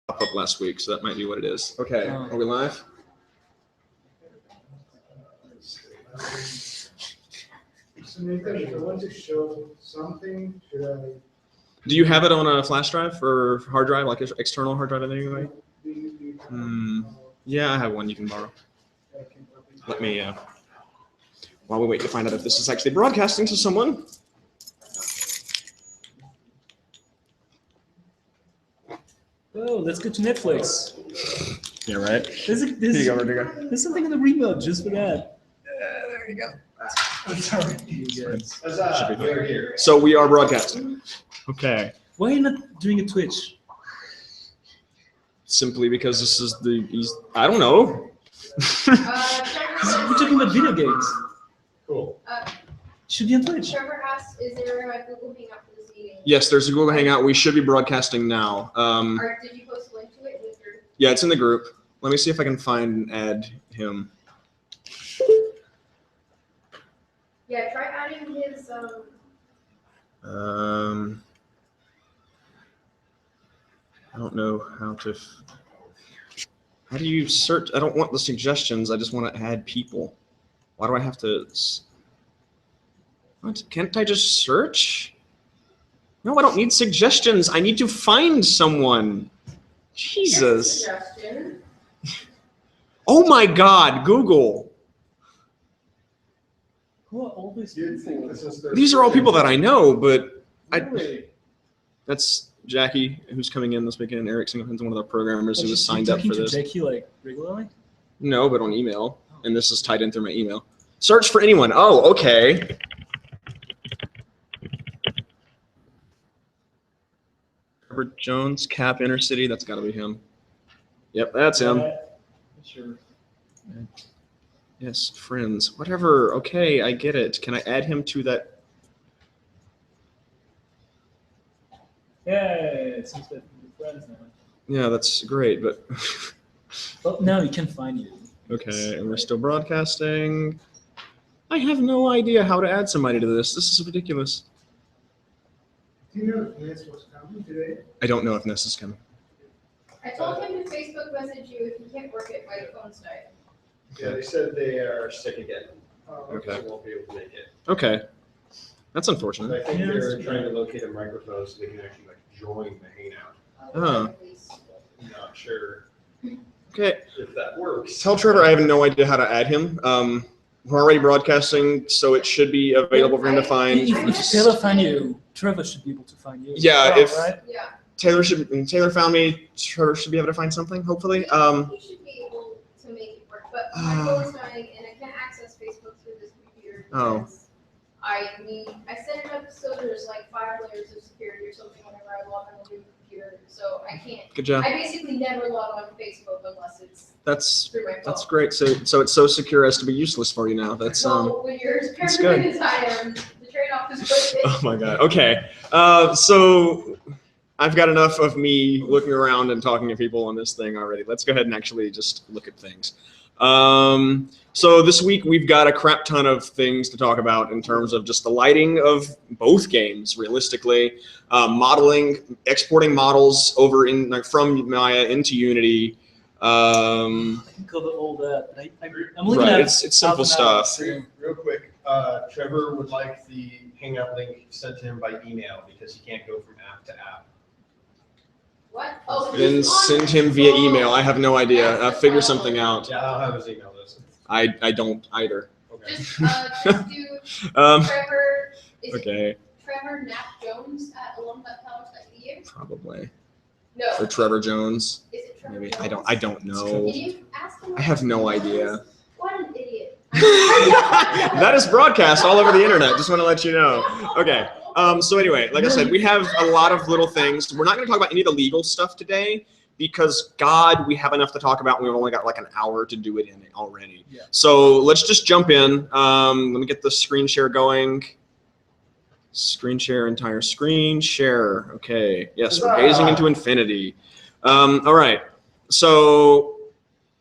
up last week, so that might be what it is. Okay, are we live? So Nathan, if I want to show something, should I? Do you have it on a flash drive or hard drive, like an external hard drive anyway? Yeah, I have one you can borrow. Let me, while we wait to find out if this is actually broadcasting to someone. Oh, let's go to Netflix. Yeah, right. There's something in the remote just for that. There you go. Sorry. So we are broadcasting. Okay. Why are you not doing a Twitch? Simply because this is I don't know. We're talking about video games. Cool. Should be on Twitch. Trevor asked, is there a Google Hangout for this meeting? Yes, there's a Google Hangout. We should be broadcasting now. Or did you post a link to it? Yeah, it's in the group. Let me see if I can find and add him. Yeah, try adding his. I don't know how to. How do you search? I don't want the suggestions. I just want to add people. Why do I have to? What? Can't I just search? No, I don't need suggestions. I need to find someone. Jesus. Suggestion. Oh my God, Google. Who are all these You'd think people? this is their These are all people that I know, but Really? that's Jackie, who's coming in this weekend. Eric Singleton's one of the programmers who was You're signed up talking for to this. Jackie like regularly? No, but on email. And this is tied in through my email. Search for anyone. Oh, okay. Trevor Jones, Cap Intercity. That's got to be him. Yep, that's him. Sure. Yes, friends. Whatever. Okay, I get it. Can I add him to that? Yeah, it seems that we're friends now. Yeah, that's great, but Well, now he can find you. okay, and we're still broadcasting. I have no idea how to add somebody to this. This is ridiculous. Do you know if Ness was coming today? I don't know if Ness is coming. I told him to Facebook message you if he can't work it. My phone's died. Yeah, they said they are sick again. Okay. So won't be able to make it. Okay. That's But unfortunate. I think Yeah, they're that's trying to locate a microphone so they can actually like join the hangout. Oh. I'm not sure Okay. if that works. Tell Trevor I have no idea how to add him. We're already broadcasting, so it should be available for him to find. If Taylor find you, Trevor should be able to find you. Yeah, as if- well, right? Yeah. Taylor found me. Trevor should be able to find something, hopefully. He should be able to make it work, but my phone's dying and I can't access Facebook through this computer. Oh. because I set it up so there's like 5 layers of security or something whenever I log on to the computer, so I can't. Good job. I basically never log on to Facebook unless it's That's through my phone. that's great. So it's so secure as to be useless for you now. That's So when you're as that's paranoid good. as I am, the trade-off is worth it. Oh my God. Okay. So I've got enough of me looking around and talking to people on this thing already. Let's go ahead and actually just look at things. So this week we've got a crap ton of things to talk about in terms of just the lighting of both games, realistically, modeling, exporting models over from Maya into Unity. I can cover all that. But I'm looking Right, at it's simple half an hour, stuff. so- Real quick, Trevor would like the hangout link sent to him by email because he can't go from app to app. What? Oh, Then he's on send it. him via email. I have no idea. Figure something out. Yeah, I'll have his email list. I don't either. Okay. Just do Um, Trevor. Is it okay, Trevor Knapp Jones at alum.calars.edu? probably. No. Or Trevor Jones. Is it Trevor Maybe. Jones? I don't know. Can you ask him? I have no idea. What an idiot. That is broadcast all over the internet. Just want to let you know. Okay. So anyway, like I said, we have a lot of little things. We're not going to talk about any of the legal stuff today because, God, we have enough to talk about. We've only got like an hour to do it in already. Yeah. So let's just jump in. Let me get the screen share going. Screen share, entire screen share. Okay. Yes, we're gazing into infinity. All right. So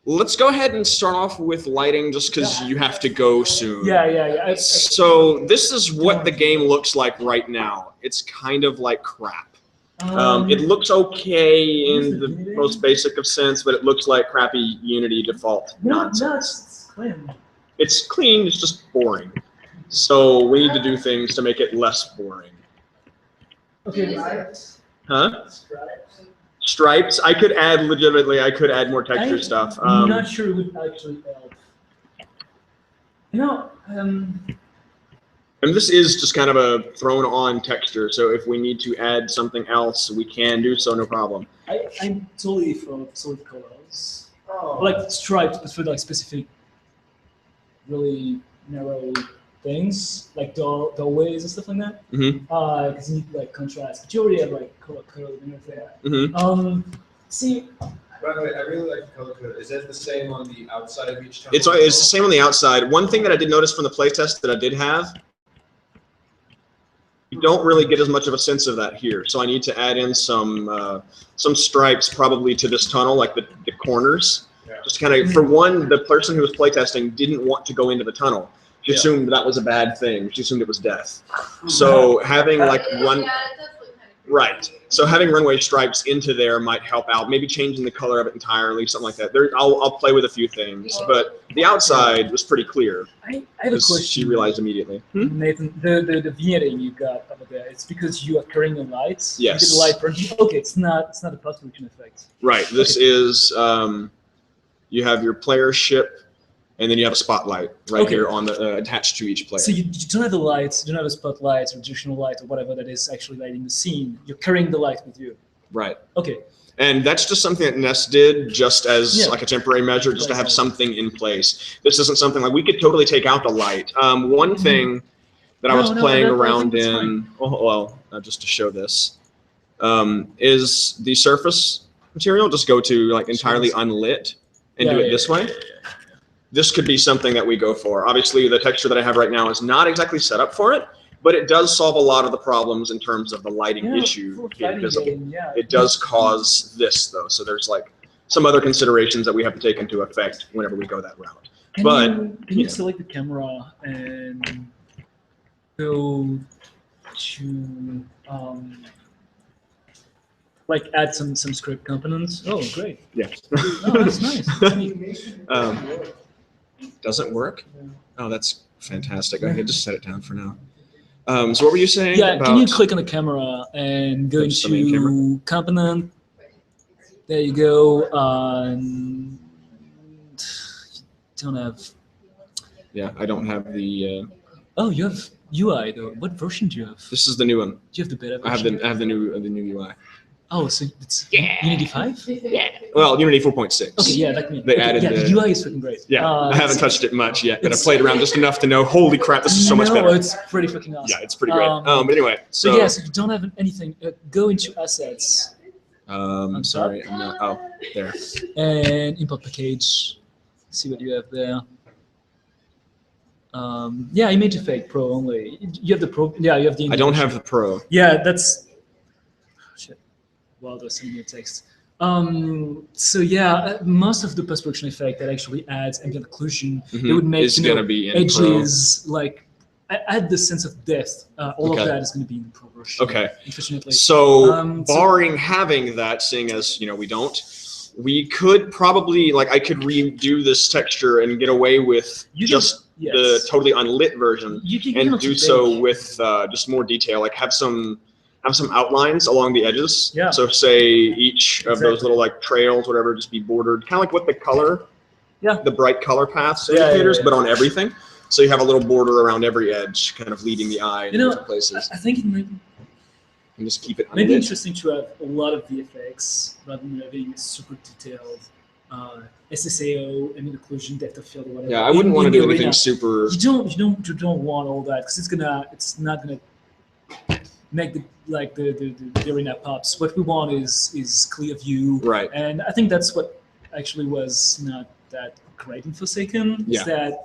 let's go ahead and start off with lighting just because you have to go soon. Yeah. So this is what the game looks like right now. It's kind of like crap. It looks okay in the Unity? most basic of sense, but it looks like crappy Unity default No, nonsense. it's clean. It's clean, it's just boring. So we need to do things to make it less boring. Okay, Huh? Stripes. Stripes, I could add legitimately, I could add more texture stuff. I'm not sure it would actually help. You know, And this is just kind of a thrown on texture, so if we need to add something else, we can do so, no problem. I'm totally for solid colors. Oh. Like stripes, but for like specific, really narrow things, like doorways and stuff like that. Mm-hmm. Because you need like contrast. But you already have like color code and everything. Mm-hmm. See, By the way, I really like the color code. Is that the same on the outside of each tunnel? It's the same on the outside. One thing that I did notice from the playtest that I did have, you don't really get as much of a sense of that here. So I need to add in some stripes probably to this tunnel, like the corners. Yeah. Just kind of, for one, the person who was playtesting didn't want to go into the tunnel. She assumed that was a bad thing. She assumed it was death. So having like one, Yeah, it does look kind of right. So having runway stripes into there might help out. Maybe changing the color of it entirely, something like that. I'll play with a few things, but the outside was pretty clear. I have a question. She realized immediately. Nathan, the vignetting you got over there, it's because you are carrying a light. Yes. You get the light burning. Okay, it's not a post-production effect. Right. This is you have your player ship, and then you have a spotlight right here on the attached to each player. So you don't have the lights, you don't have a spotlight or additional light or whatever that is actually lighting the scene. You're carrying the light with you. Right. Okay. And that's just something that Ness did just as Yeah. like a temporary measure, just to have something in place. This isn't something like we could totally take out the light. One thing that I was playing around in, just to show this, is the surface material. Just go to like entirely unlit and do it this way. This could be something that we go for. Obviously, the texture that I have right now is not exactly set up for it, but it does solve a lot of the problems in terms of the lighting issue being visible. It does cause this, though, so there's like some other considerations that we have to take into effect whenever we go that route. Can you select the camera and go to like add some script components? Oh, great. Yeah. Oh, that's nice. That's neat. Doesn't work? Oh, that's fantastic. Okay, just set it down for now. So what were you saying? Yeah, about can you click on the camera and go the main camera? into component? There you go. Don't have. Yeah, I don't have the. Oh, you have UI though. What version do you have? This is the new one. Do you have the beta I version? have the new UI. Oh, so it's Unity 5? Well, Unity 4.6. Okay, yeah, that means They added the UI is freaking great. Yeah, I haven't touched it much yet, but I it's- played around just enough to know. Holy crap, this is so much better. It's pretty freaking awesome. Yeah, it's pretty great. But anyway, So yeah, so you don't have anything. Go into assets I'm sorry, I'm not. Oh, there. and import package. See what you have there. Yeah, Image Effect Pro only. You have the Pro. Yeah, you have the. I don't have the Pro. Yeah, that's. Shit. Well, there's some new text. So yeah, most of the post-production effect that actually adds ambient occlusion, it would make It's gonna be in edges like add the sense of depth. All of that is going to be in the Pro version. Okay. Unfortunately. So barring having that, seeing as we don't, we could probably I could redo this texture and get away with the totally unlit version and do so with just more detail, like have some outlines along the edges. Yeah. So say each of those little trails, whatever, just be bordered, kind of like what the color, the bright color paths indicators, but on everything. So you have a little border around every edge, kind of leading the eye in different places. I think it might And just keep it be unlit. interesting to have a lot of VFX rather than having super detailed SSAO, ambient occlusion, depth of field, or whatever. Yeah, I wouldn't want to in do the anything arena. super. You don't want all that because it's not gonna make the arena pops. What we want is clear view, Right. and I think that's what actually was not that great in Forsaken. Yeah. Is that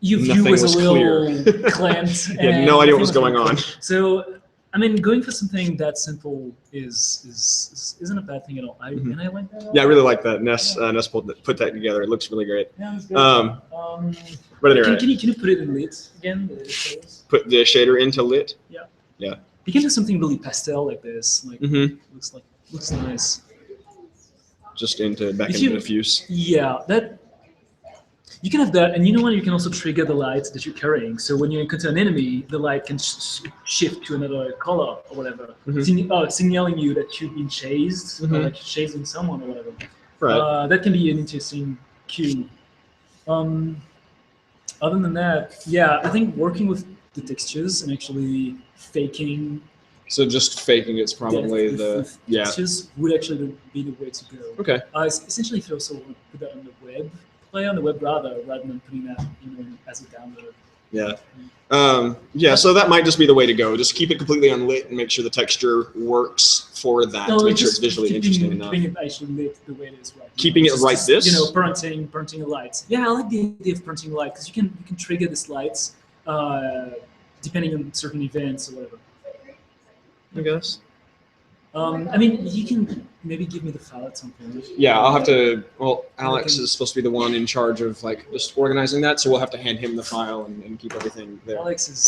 your view Nothing was a was little clear. clamped. You had and no idea what was nothing going on. So, I mean, going for something that simple isn't a bad thing at all. And I like that. Yeah, I really like that. Ness put that together. It looks really great. Yeah, that's good. But anyway, Can you put it in lit again? The photos? put the shader into lit. Yeah. Yeah. You can do something really pastel like this. Like Mm-hmm. looks nice. Just back If into you- diffuse. Yeah, that you can have that, and you know what? You can also trigger the light that you're carrying. So when you encounter an enemy, the light can shift to another color or whatever, signaling you that you've been chased, or Mhm. like chasing someone or whatever. Right. That can be an interesting cue. Other than that, yeah, I think working with the textures and actually faking So just faking it's probably depth the with yeah. textures would actually be the way to go. Okay. Essentially, if you also want to put that on the web, play on the web rather than putting that as a download. Yeah. Yeah, so that might just be the way to go. Just keep it completely unlit and make sure the texture works for that to make sure it's visually interesting enough. Keeping it actually lit the way it is right. Keeping it right this? Parenting a light. Yeah, I like the idea of parenting a light because you can trigger this lights depending on certain events or whatever. I guess. I mean, you can maybe give me the file at some point. Yeah, I'll have to. Well, Alex Okay. is supposed to be the one in charge of like just organizing that, so we'll have to hand him the file and keep everything there. Alex is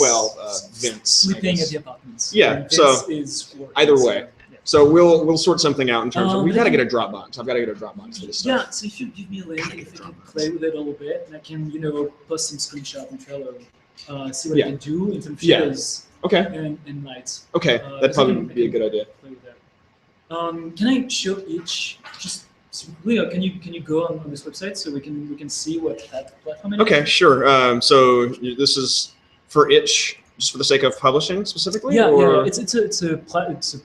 Vince. I sleeping guess. at the apartments. Yeah, and Vince so is working, either so, way. yeah. So we'll sort something out in terms of we got to I get a Dropbox. I've got to get a Dropbox for this stuff. Yeah, so if you give me a link, if I can play with it a little bit, and I can, post some screenshot in Trello, see what Yeah. I can do in terms of Yeah. shadows Okay. and lights. Okay, so that'd probably I can be a good idea. Play with that. Can I show each just simply, or can you go on this website so we can see what that platform is? Okay, sure. So this is for itch, just for the sake of publishing specifically? Yeah, or? yeah. It's a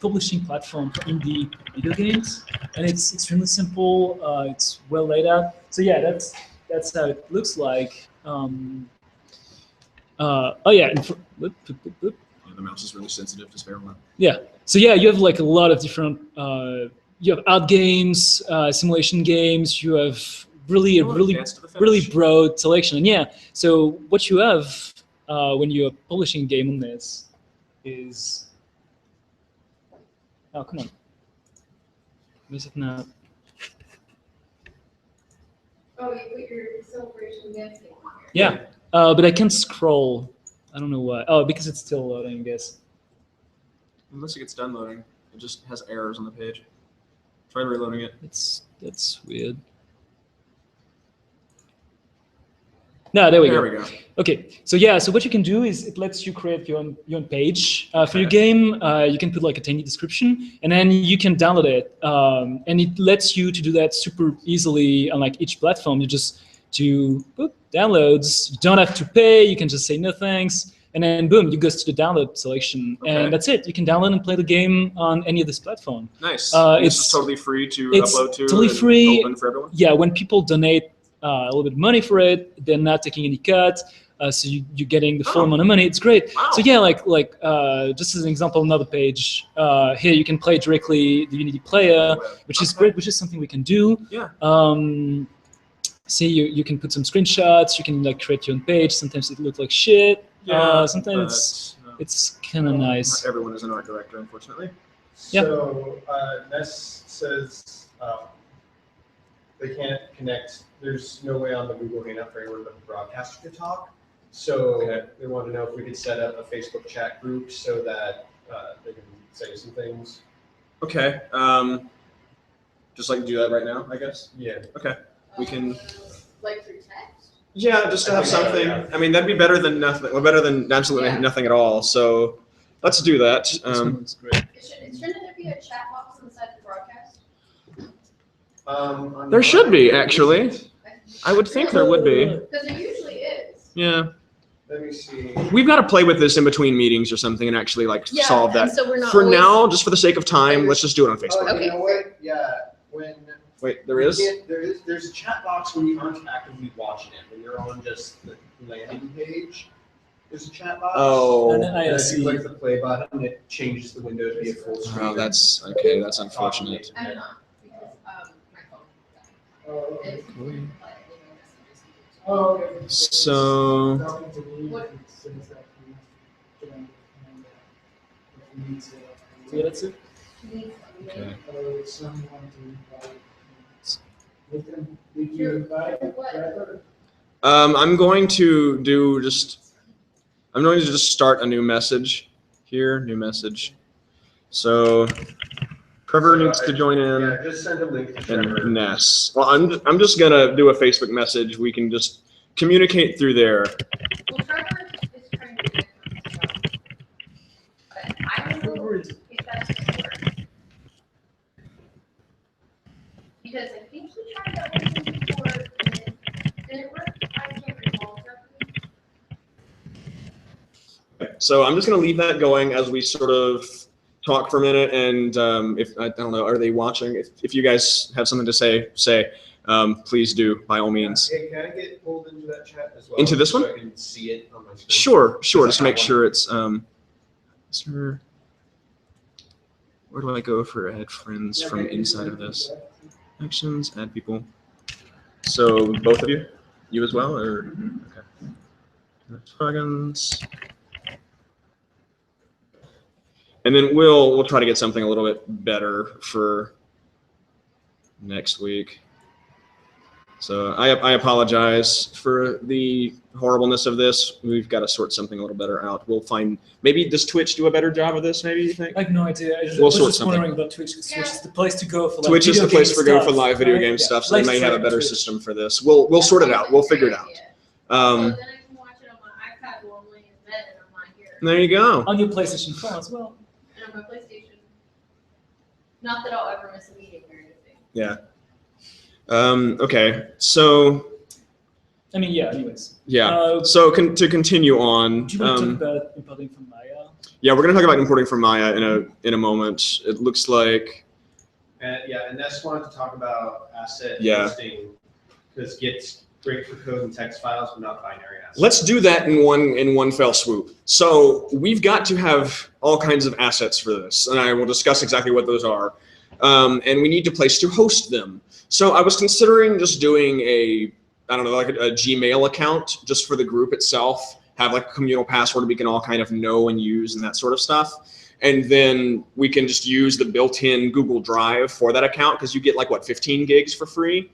publishing platform for indie video games, and it's extremely simple. It's well laid out. So yeah, that's how it looks like. Oh yeah. Whoop. Yeah, the mouse is really sensitive to spare one. Yeah. So yeah, you have like a lot of different. You have art games, simulation games. You have really really broad selection. And yeah, so what you have when you're publishing a game on this is. Oh come on. Is it not? Oh, you put your celebration dancing on here. Yeah, but I can't scroll. I don't know why. Oh, because it's still loading, I guess. Unless it gets done loading, it just has errors on the page. Try reloading it. That's weird. No, there we There go. we go. Okay, so yeah, so what you can do is it lets you create your own page for your game. You can put like a tiny description, and then you can download it. And it lets you to do that super easily on like each platform. You just downloads. You don't have to pay. You can just say no thanks, and then boom, you go to the download selection, Okay. and that's it. You can download and play the game on any of this platform. Nice. It's It's totally free to it's upload to. totally and free. Open for everyone. Yeah, when people donate a little bit of money for it, they're not taking any cut, so you're getting the full Oh. amount of money. It's great. Wow. So yeah, like just as an example, another page here, you can play directly the Unity player, which is great, which is something we can do. Yeah. See, you can put some screenshots. You can like create your own page. Sometimes it looks like shit. Sometimes it's kind of nice. Not everyone is an art director, unfortunately. Yeah. So Ness says they can't connect. There's no way on the Google Hangout for anyone but the broadcaster to talk. So Okay. they want to know if we could set up a Facebook chat group so that they can say some things. Okay. Just like do that right now, I guess. Yeah. Okay. We can. Like through text? Yeah, just to I have think so, something. yeah. I mean, that'd be better than nothing. Well, better than absolutely Yeah. nothing at all. So let's do that. This one looks great. Shouldn't there be a chat box inside the broadcast? There should be, actually. I would think there would be. Because there usually is. Yeah. Let me see. We've got to play with this in between meetings or something and actually like Yeah, solve that. and so we're not For always- now, just for the sake of time, let's just do it on Facebook. Oh, Okay. you know what? Yeah. When Wait, there is? There's a chat box when you aren't actively watching it. When you're on just the landing page, there's a chat box. Oh. And then And if see. you click the play button, it changes the window to be a full screen. Oh, that's okay. That's unfortunate. I'm not, because my phone. Oh, okay. It's like, messages. Oh, okay. So- Talking to me, What? it says that we can, if we need to, So yeah, that's it. Okay. someone to invite. Did you Sure. invite? What? Trevor? I'm going to just start a new message Here, new message. So Trevor needs to join in. Yeah, just send a link to Trevor. And Ness. Well, I'm just gonna do a Facebook message. We can just communicate through there. Well, Trevor is trying to do it, but I don't know if that's gonna work. Because I think he tried that one thing before, and it didn't work. I can't recall exactly. So I'm just gonna leave that going as we sort of talk for a minute. And if I don't know, are they watching? If you guys have something to say, please do by all means. Hey, can I get pulled into that chat as well? Into this one? So I can see it on my screen. Sure. Just to make sure it's sir. Where do I go for add friends from inside of this? Actions, add people. So both of you? You as well, or okay. Dragons. And then we'll try to get something a little bit better for next week. So I apologize for the horribleness of this. We've got to sort something a little better out. We'll find, maybe does Twitch do a better job of this, maybe you think? I have no idea. I We'll was sort just something. wondering about Twitch, because Twitch is the place to go for like Twitch is the video place game for go for stuff, live video right? game Yeah. stuff, so they may have a better Twitch. system for this. We'll sort it out. We'll figure it out. So then I can watch it on my iPad while I'm laying in bed and I'm not here. There you go. On your PlayStation 4 as well. And on my PlayStation. Not that I'll ever miss a meeting or anything. Yeah. Okay. So I mean, yeah. Anyways. yeah. So to continue on. Do you want to talk about importing from Maya? Yeah, we're gonna talk about importing from Maya in a moment. It looks like. And Ness wanted to talk about asset Yeah. listing because Git's great for code and text files, but not binary assets. Let's do that in one fell swoop. So we've got to have all kinds of assets for this, and I will discuss exactly what those are. And we need a place to host them. So I was considering just doing like a Gmail account just for the group itself, have like a communal password we can all kind of know and use and that sort of stuff. And then we can just use the built-in Google Drive for that account because you get like, what, 15 gigs for free?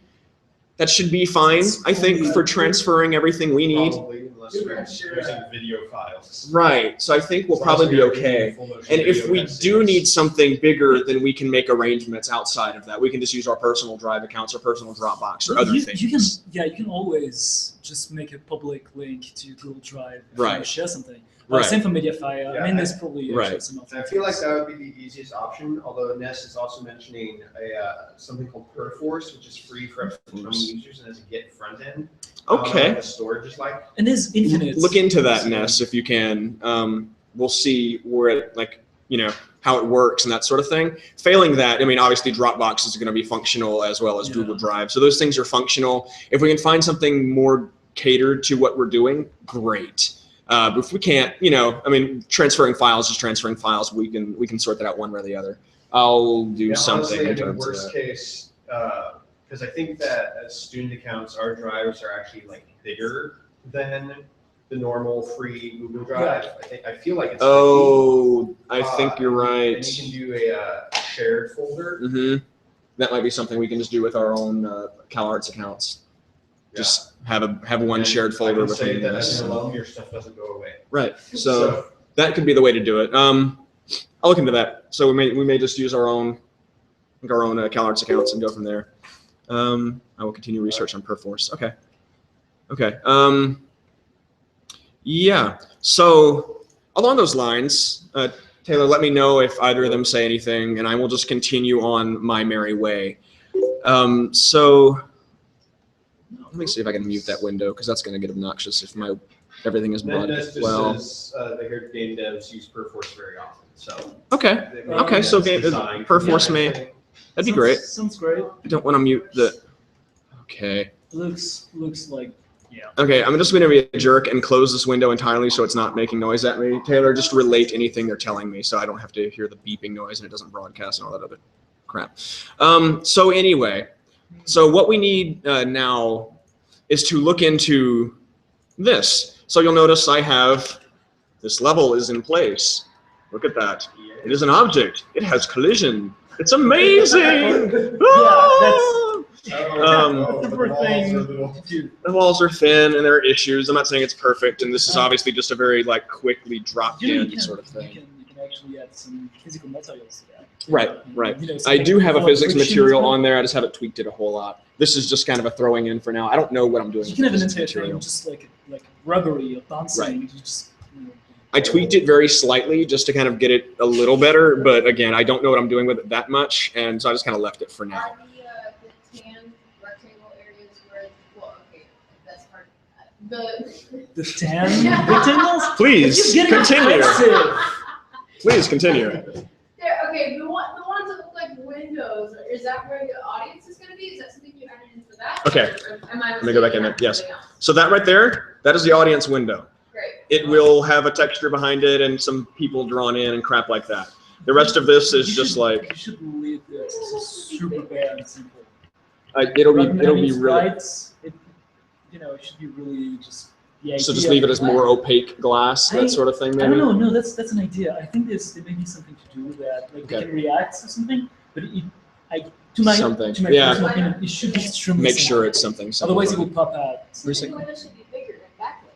That should be fine, I think, for transferring everything we need. Probably, unless we're using video files. Right, so I think we'll probably be okay. And if we do need something bigger, then we can make arrangements outside of that. We can just use our personal Drive accounts or personal Dropbox or other things. You can always just make a public link to Google Drive if Right. you share something. Right. Same for Mediafire. Yeah, I mean, there's probably right. some I feel like that would be the easiest option, although Ness is also mentioning something called Perforce, which is free for up to 20 users and has a Git front end. Okay. The storage is like. And there's infinite. Look into that, Ness, if you can. We'll see where it, how it works and that sort of thing. Failing that, I mean, obviously Dropbox is going to be functional as well as Google Drive. So those things are functional. If we can find something more catered to what we're doing, great. But if we can't, I mean, transferring files is transferring files. We can sort that out one way or the other. I'll do something Honestly, in terms of worst that. case, because I think that as student accounts, our drives are actually like bigger than the normal free Google Drive. I feel like it's. Oh, I think you're right. And you can do a shared folder. Mm-hmm. That might be something we can just do with our own CalArts accounts. Just have one And shared folder I can say between that us. as an alum, your stuff doesn't go away. Right. So that could be the way to do it. I'll look into that. So we may just use our own CalArts accounts and go from there. I will continue research on Perforce. Okay. Yeah. So along those lines, Taylor, let me know if either of them say anything, and I will just continue on my merry way. So let me see if I can mute that window because that's going to get obnoxious if everything is Then broadcast. Ness just says they heard game devs use Perforce very often. So Okay. So Perforce may. That'd be great. Sounds great. I don't want to mute the. Okay. Looks like Okay, I'm just going to be a jerk and close this window entirely so it's not making noise at me. Taylor, just relate anything they're telling me so I don't have to hear the beeping noise and it doesn't broadcast and all that other crap. So anyway, so what we need now is to look into this. So you'll notice I have this level is in place. Look at that. It is an object. It has collision. It's amazing. The walls are thin and there are issues. I'm not saying it's perfect, and this is obviously just a very quickly dropped in sort of thing. You can actually add some physical materials to that. Right, right. You know, I something do have a for physics friction material as well. on there. I just haven't tweaked it a whole lot. This is just kind of a throwing in for now. I don't know what I'm doing You with can have an physics entire material. thing just like rubbery or bouncing. Right. You just, you know, I tweaked it very slightly just to kind of get it a little better, but again, I don't know what I'm doing with it that much, and so I just kind of left it for now. Are the tan rectangle areas where, well, okay, that's hard. the tan rectangles. Please It's getting continue. expensive. Please continue. There, okay, the ones that look like windows, is that where the audience is gonna be? Is that something you added in for that? Okay. Or am I Let me go back in there. mistaken? Yes. Something else? So that right there, that is the audience window. Great. It will have a texture behind it and some people drawn in and crap like that. The rest of this is You just should- like you should leave this super bare and simple. it'll Rather than be having really. sprites, it, you know, it should be really just the idea. So just leave it as more opaque glass, that sort of thing, I maybe. don't know. No, that's an idea. I think there may be something to do with that. Like Okay. they can react to something, but to my Something, to my yeah. personal opinion, it should be extremely Make simple. sure it's something. Otherwise, it simple. will pop out. Recycle. The window should be bigger than backlit.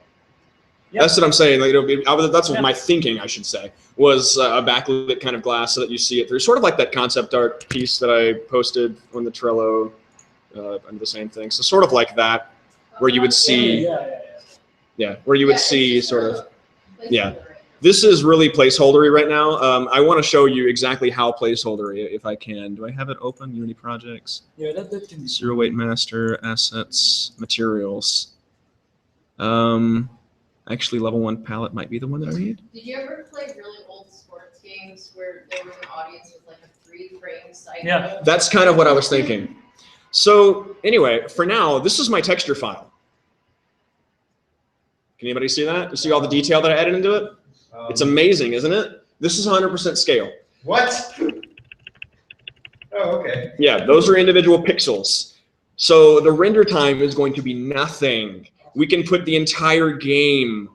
Yeah. That's what I'm saying. Like it'll be. That's what Yeah. my thinking, I should say, was a backlit kind of glass so that you see it through. Sort of like that concept art piece that I posted on the Trello under the same thing. So sort of like that, where you would see, Yeah. where you would see sort of. Yeah. This is really placeholdery right now. I want to show you exactly how placeholdery, if I can. Do I have it open? Unity projects, Yeah, that can be. zero weight master, assets, materials. Actually, level 1 palette might be the one that I need. Did you ever play really old sports games where there was an audience with like a 3-frame cycle? Yeah. That's kind of what I was thinking. So anyway, for now, this is my texture file. Can anybody see that? You see all the detail that I added into it? It's amazing, isn't it? This is 100% scale. What? Oh, okay. Yeah, those are individual pixels. So the render time is going to be nothing. We can put the entire game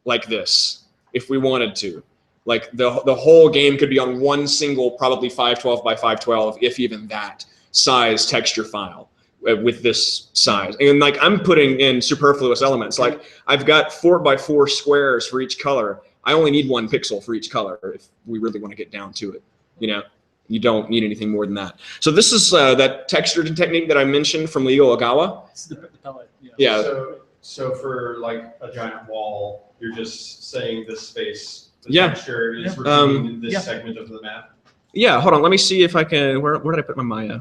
like this if we wanted to. Like the whole game could be on one single, probably 512 by 512, if even that size texture file with this size. And like I'm putting in superfluous elements. Like I've got 4x4 squares for each color. I only need 1 pixel for each color if we really want to get down to it. You know, you don't need anything more than that. So this is that texture technique that I mentioned from Leo Ogawa. It's the palette. Yeah. So for like a giant wall, you're just saying this space, the Yeah. texture is Yeah. repeating this Yeah. segment of the map. Yeah, hold on. Let me see if I can. Where did I put my Maya?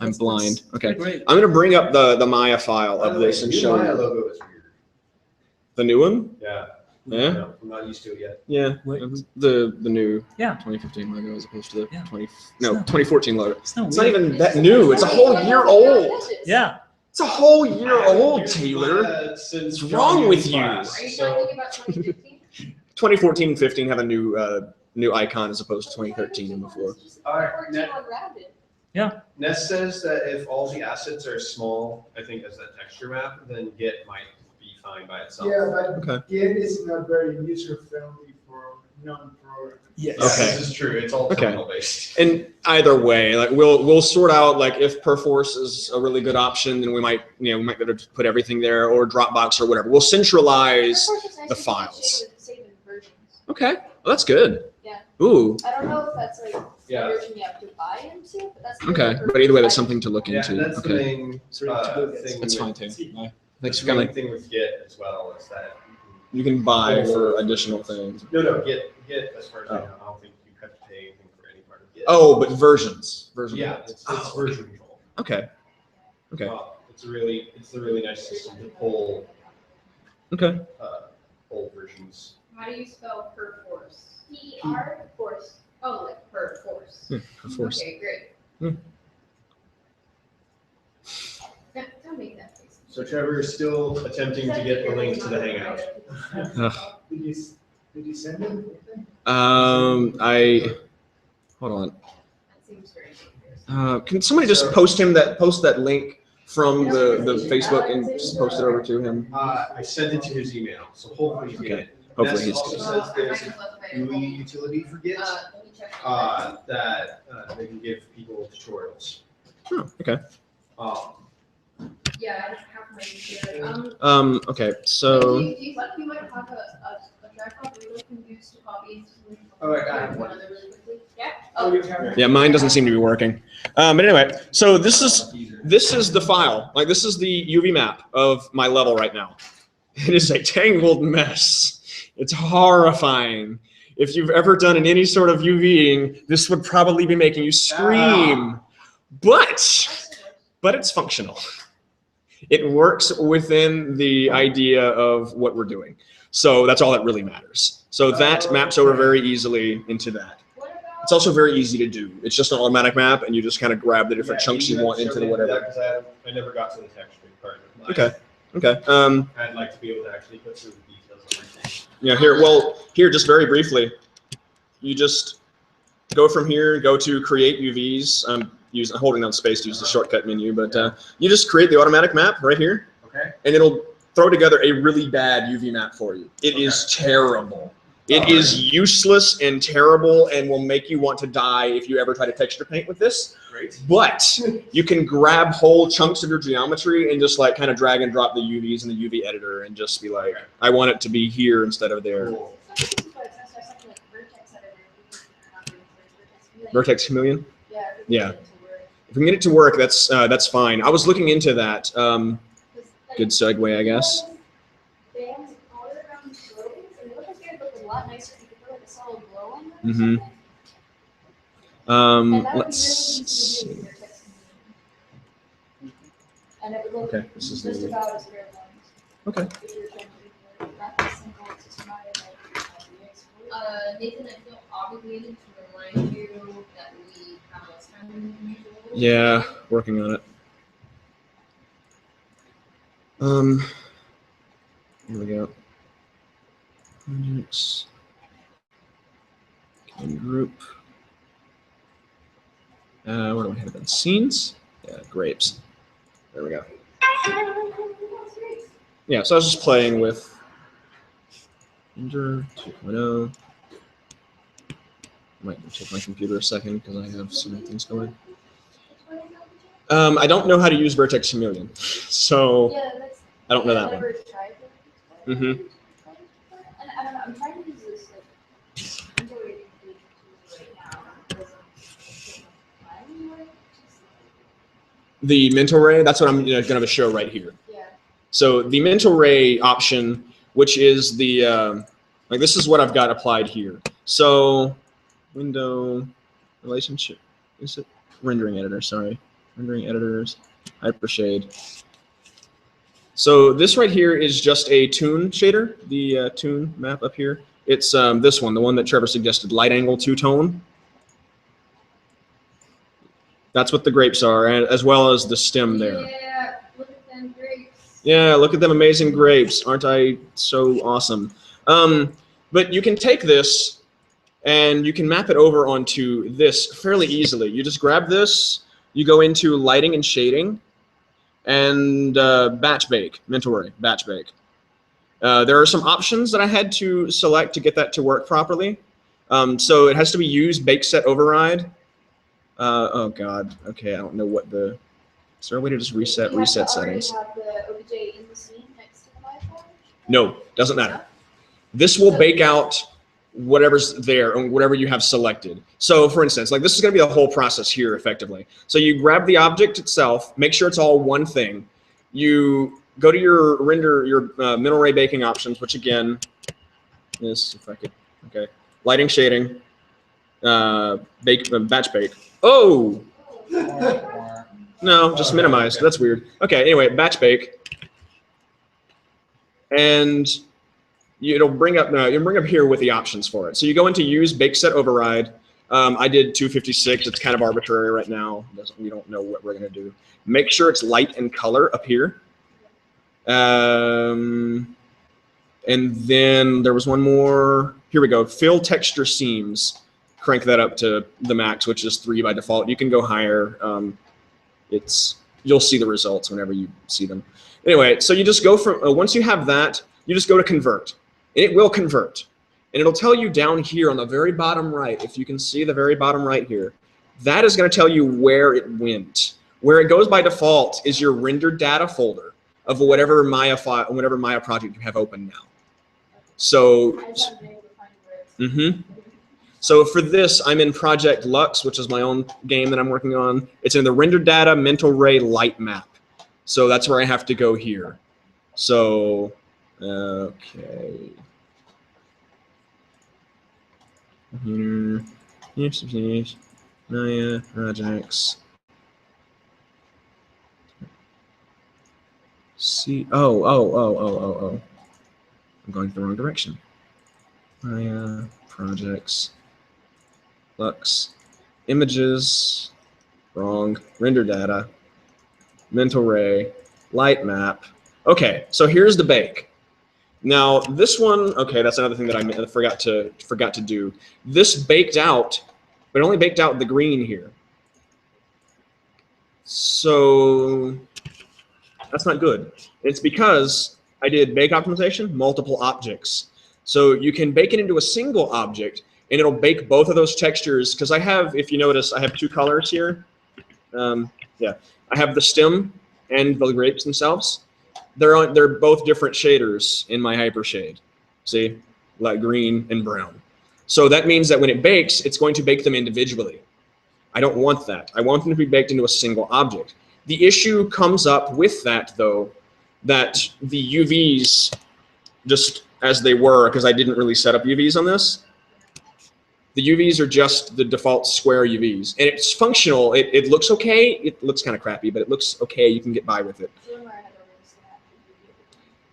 I'm That's blind. Okay. Great. I'm gonna bring up the Maya file of this and show Maya you logo is weird. the new one. Yeah. Yeah. No, I'm not used to it yet. Yeah. Wait. The new Yeah. 2015 logo as opposed to the Yeah. 2014 logo. It's not It's not weird. even that new. It's a whole year old. Yeah. It's a whole year old, Taylor. What's wrong with you? Are you talking about 2015? 2014 and 15 have a new icon as opposed to 2013 and before. All right, 14 on Rabbit. Ness says that if all the assets are small, I think as that texture map, then Git might be fine by itself. Yeah, but Okay. Git is not very user-friendly for non-programmers. Yes. Yeah, Okay. This is true. It's all Okay. terminal based. And either way, like we'll sort out like if Perforce is a really good option, then we might be able to put everything there, or Dropbox or whatever. We'll centralize. the files. Saving versions. Okay, well, that's good. Yeah. Ooh. I don't know if that's like Yeah. the version you have to buy into, but that's. Okay, but either way, that's something to look Yeah, into. that's the Okay, main Sorry, thing. that's with- fine too. Bye. Thanks That's for the main coming. thing with Git as well is that You can buy for additional things. no Git as far as I Oh. know, I don't think you have to pay anything for any part of Git. Oh, but version. Yeah, it's Oh, version control. Okay. Okay. It's a really nice system to pull Okay. old versions. How do you spell Perforce? P-E-R? Force. Oh, like Perforce. Perforce. Okay, great. Hmm. Don't make that face. So Trevor is still attempting to get the link to the Hangout. Did you send it? I hold on. That seems very dangerous. Can somebody just post that link from the Facebook and just post it over to him? I sent it to his email, so hopefully you get Okay. it. Hopefully Ness he's also good. says there's a GUI utility for Git Let me check. that they can give people tutorials. Oh, okay. Yeah, I have my computer. Okay. So Do you might have a Dropbox reload can be used to copy. Oh, I got it. One other really quickly. Yeah. Oh, your camera? Yeah, mine doesn't seem to be working. But anyway, so this is the file. Like this is the UV map of my level right now. It is a tangled mess. It's horrifying. If you've ever done any sort of UVing, this would probably be making you scream. But it's functional. It works within the idea of what we're doing. So that's all that really matters. So that maps over very easily into that. It's also very easy to do. It's just an automatic map, and you just kind of grab the different chunks you want into the whatever. Because I never got to the texture part of mine. Okay. Okay. I'd like to be able to actually put through the details of everything. Yeah. Here, just very briefly, you just go from here, go to create UVs. I'm holding down space to use the shortcut menu, but you just create the automatic map right here, Okay. and it'll throw together a really bad UV map for you. It is terrible. It is useless and terrible and will make you want to die if you ever try to texture paint with this. Great. But you can grab whole chunks of your geometry and just like kind of drag and drop the UVs in the UV editor and just be like, Okay. I want it to be here instead of there. Cool. Vertex Chameleon? Yeah. If we can get it to work, that's fine. I was looking into that. Good segue, I guess. Mm-hmm. Let's see. And it would look Okay, this is just the. about as good ones. Okay. If you're trying to do not the single systematic, Nathan, I feel obligated to remind you that we have less time than usual. Yeah, working on it. Here we go. Projects. And group. Where do we have it? Scenes? Yeah, grapes. There we go. Yeah, so I was just playing with Render 2.0. Might check my computer a second because I have so many things going. I don't know how to use Vertex Chameleon, so Yeah, that's. I don't know that I've one. never tried it. Mm-hmm. And I don't know, I'm trying to use this like integrated right now. The mental ray, that's what I'm going to show right here. Yeah. So the mental ray option, which is the, like this is what I've got applied here. So window relationship, is it rendering editor, sorry. Rendering editors, Hypershade. So this right here is just a toon shader, the toon map up here. It's this one, the one that Trevor suggested, light angle two-tone. That's what the grapes are, and as well as the stem there. Yeah, look at them grapes. Yeah, look at them amazing grapes. Aren't I so awesome? But you can take this and you can map it over onto this fairly easily. You just grab this, you go into lighting and shading, and batch bake, mental ray, batch bake. There are some options that I had to select to get that to work properly. So it has to be use bake set override. Oh God, okay, I don't know what the, is there a way to just reset settings? Have the OBJ in the scene next to the Wi-Fi? No, doesn't matter. This will bake out whatever's there and whatever you have selected. So for instance, like this is gonna be the whole process here effectively. So you grab the object itself, make sure it's all one thing. You go to your render, your mental ray baking options, which again is, if I could, okay, lighting, shading, batch bake. Oh, no, just minimized. That's weird. Okay, anyway, batch bake, and it'll bring up here with the options for it. So you go into use bake set override. I did 256. It's kind of arbitrary right now. We don't know what we're gonna do. Make sure it's light and color up here. And then there was one more. Here we go. Fill texture seams. Crank that up to the max, which is 3 by default. You can go higher. You'll see the results whenever you see them. Anyway, so you just go from, once you have that, you just go to convert. And it will convert. And it'll tell you down here on the very bottom right, if you can see the very bottom right here, that is going to tell you where it went. Where it goes by default is your rendered data folder of whatever Maya project you have open now. So, I haven't been able to find where it's. So for this, I'm in Project Lux, which is my own game that I'm working on. It's in the render data mental ray light map. So that's where I have to go here. So, okay. Here, Maya, projects. See, oh. I'm going the wrong direction. Maya, projects, Lux, images, wrong, render data, mental ray, light map. Okay, so here's the bake. Now this one, okay, that's another thing that I forgot to do. This baked out, but it only baked out the green here. So that's not good. It's because I did bake optimization, multiple objects. So you can bake it into a single object and it'll bake both of those textures. Because I have, if you notice, I have two colors here. Yeah, I have the stem and the grapes themselves. They're both different shaders in my hypershade. See, like green and brown. So that means that when it bakes, it's going to bake them individually. I don't want that. I want them to be baked into a single object. The issue comes up with that, though, that the UVs, just as they were, because I didn't really set up UVs on this, the UVs are just the default square UVs. And it's functional. It looks okay. It looks kind of crappy, but it looks okay. You can get by with it.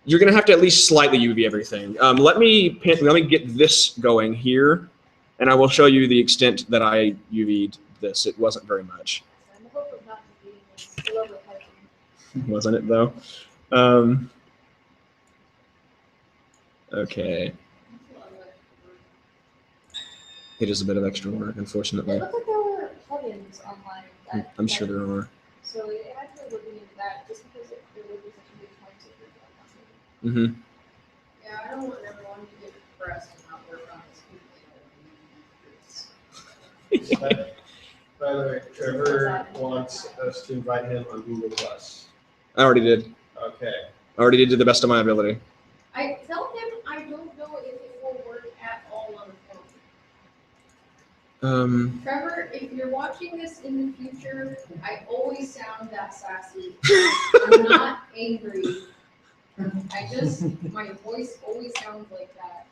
You're going to have to at least slightly UV everything. Let me get this going here, and I will show you the extent that I UV'd this. It wasn't very much. Wasn't it, though? Okay. It is a bit of extra work, unfortunately. It looked like there were plugins online. I'm sure there are. So it had to look into that just because there would be such a big point to it. Yeah, I don't want everyone to get depressed and not work on this. By the way, Trevor wants us to invite him on Google Plus. I already did. Okay. I already did to the best of my ability. I tell him I don't know if it will work at all on the phone. Trevor, if you're watching this in the future, I always sound that sassy. I'm not angry. My voice always sounds like that.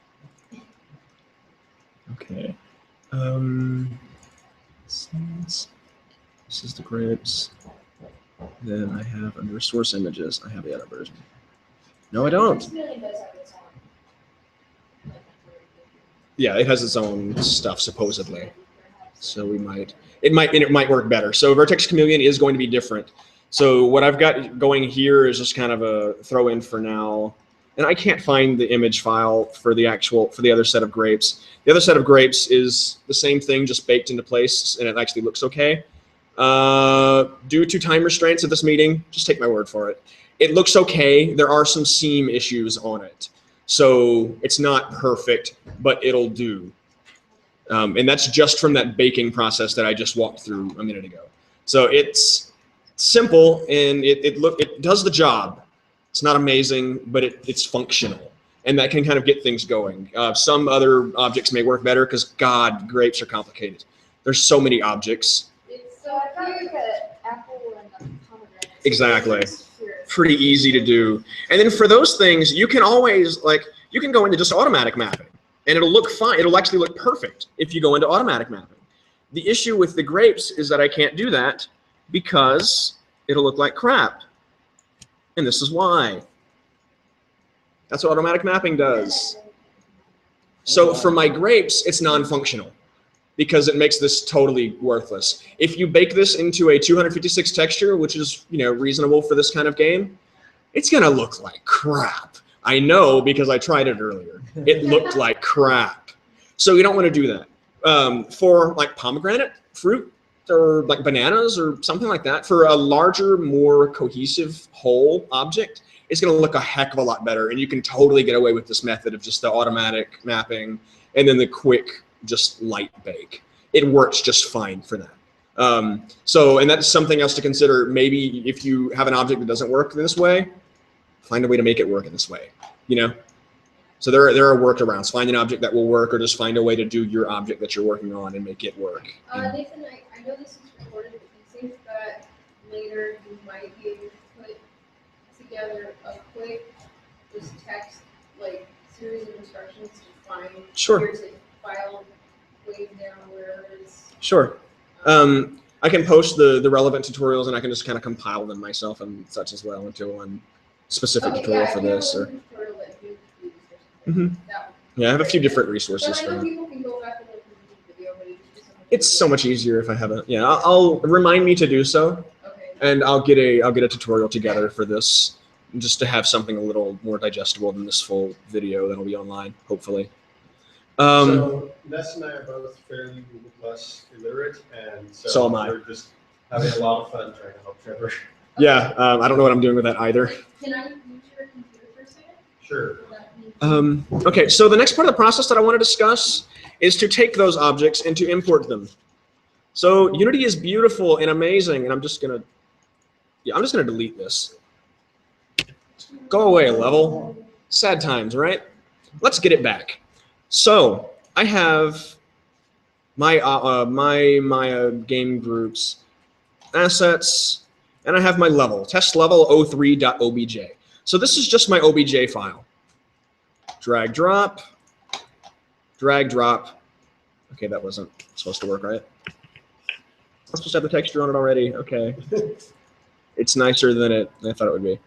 Okay. This is the grapes. Then I have under source images, I have the other version. No, I don't. This really does have its own. Yeah, it has its own stuff supposedly. So it might work better. So Vertex Chameleon is going to be different. So what I've got going here is just kind of a throw in for now. And I can't find the image file for the other set of grapes. The other set of grapes is the same thing, just baked into place, and it actually looks okay. Due to time restraints at this meeting, just take my word for it. It looks okay. There are some seam issues on it. So it's not perfect, but it'll do. And that's just from that baking process that I just walked through a minute ago. So it's simple and it does the job. It's not amazing, but it's functional. And that can kind of get things going. Some other objects may work better because, God, grapes are complicated. There's so many objects. So I thought like an apple and a pomegranate. Exactly. Pretty easy to do. And then for those things, you can always, you can go into just automatic mapping. And it'll look fine. It'll actually look perfect if you go into automatic mapping. The issue with the grapes is that I can't do that because it'll look like crap. And this is why. That's what automatic mapping does. So for my grapes, it's non-functional because it makes this totally worthless. If you bake this into a 256 texture, which is reasonable for this kind of game, it's gonna look like crap. I know because I tried it earlier. It looked like crap. So you don't want to do that. For like pomegranate fruit or like bananas or something like that, for a larger, more cohesive whole object, it's going to look a heck of a lot better. And you can totally get away with this method of just the automatic mapping and then the quick, just light bake. It works just fine for that. And that's something else to consider. Maybe if you have an object that doesn't work in this way, find a way to make it work in this way, So there are workarounds. Find an object that will work, or just find a way to do your object that you're working on and make it work. Nathan, I know this is recorded, but do you think that later you might be able to put together a quick, just text, like, series of instructions to find Sure. here's a file way down where it's Sure. I can post the relevant tutorials, and I can just kind of compile them myself and such as well into one specific tutorial for this. Or tutorial that you use or something. Mhm. That yeah, I have a few different But resources I for know that. people can go back and look at the video, but it's just something. It's so much easier if I have a yeah. I'll remind me to do so, Okay. and I'll get a tutorial together for this, just to have something a little more digestible than this full video that'll be online, hopefully. So Ness and I are both fairly Google Plus illiterate, and So am I. we're just having a lot of fun trying to help Trevor. Yeah, I don't know what I'm doing with that either. Can I use your computer for a second? Sure. Will that be- Okay, so the next part of the process that I want to discuss is to take those objects and to import them. So Unity is beautiful and amazing, and I'm just gonna delete this. Go away, level. Sad times, right? Let's get it back. So I have my game groups, assets, and I have my level, test level 03.obj. So this is just my obj file. Drag, drop, drag, drop. Okay, that wasn't supposed to work, right? I'm supposed to have the texture on it already. Okay. It's nicer than I thought it would be.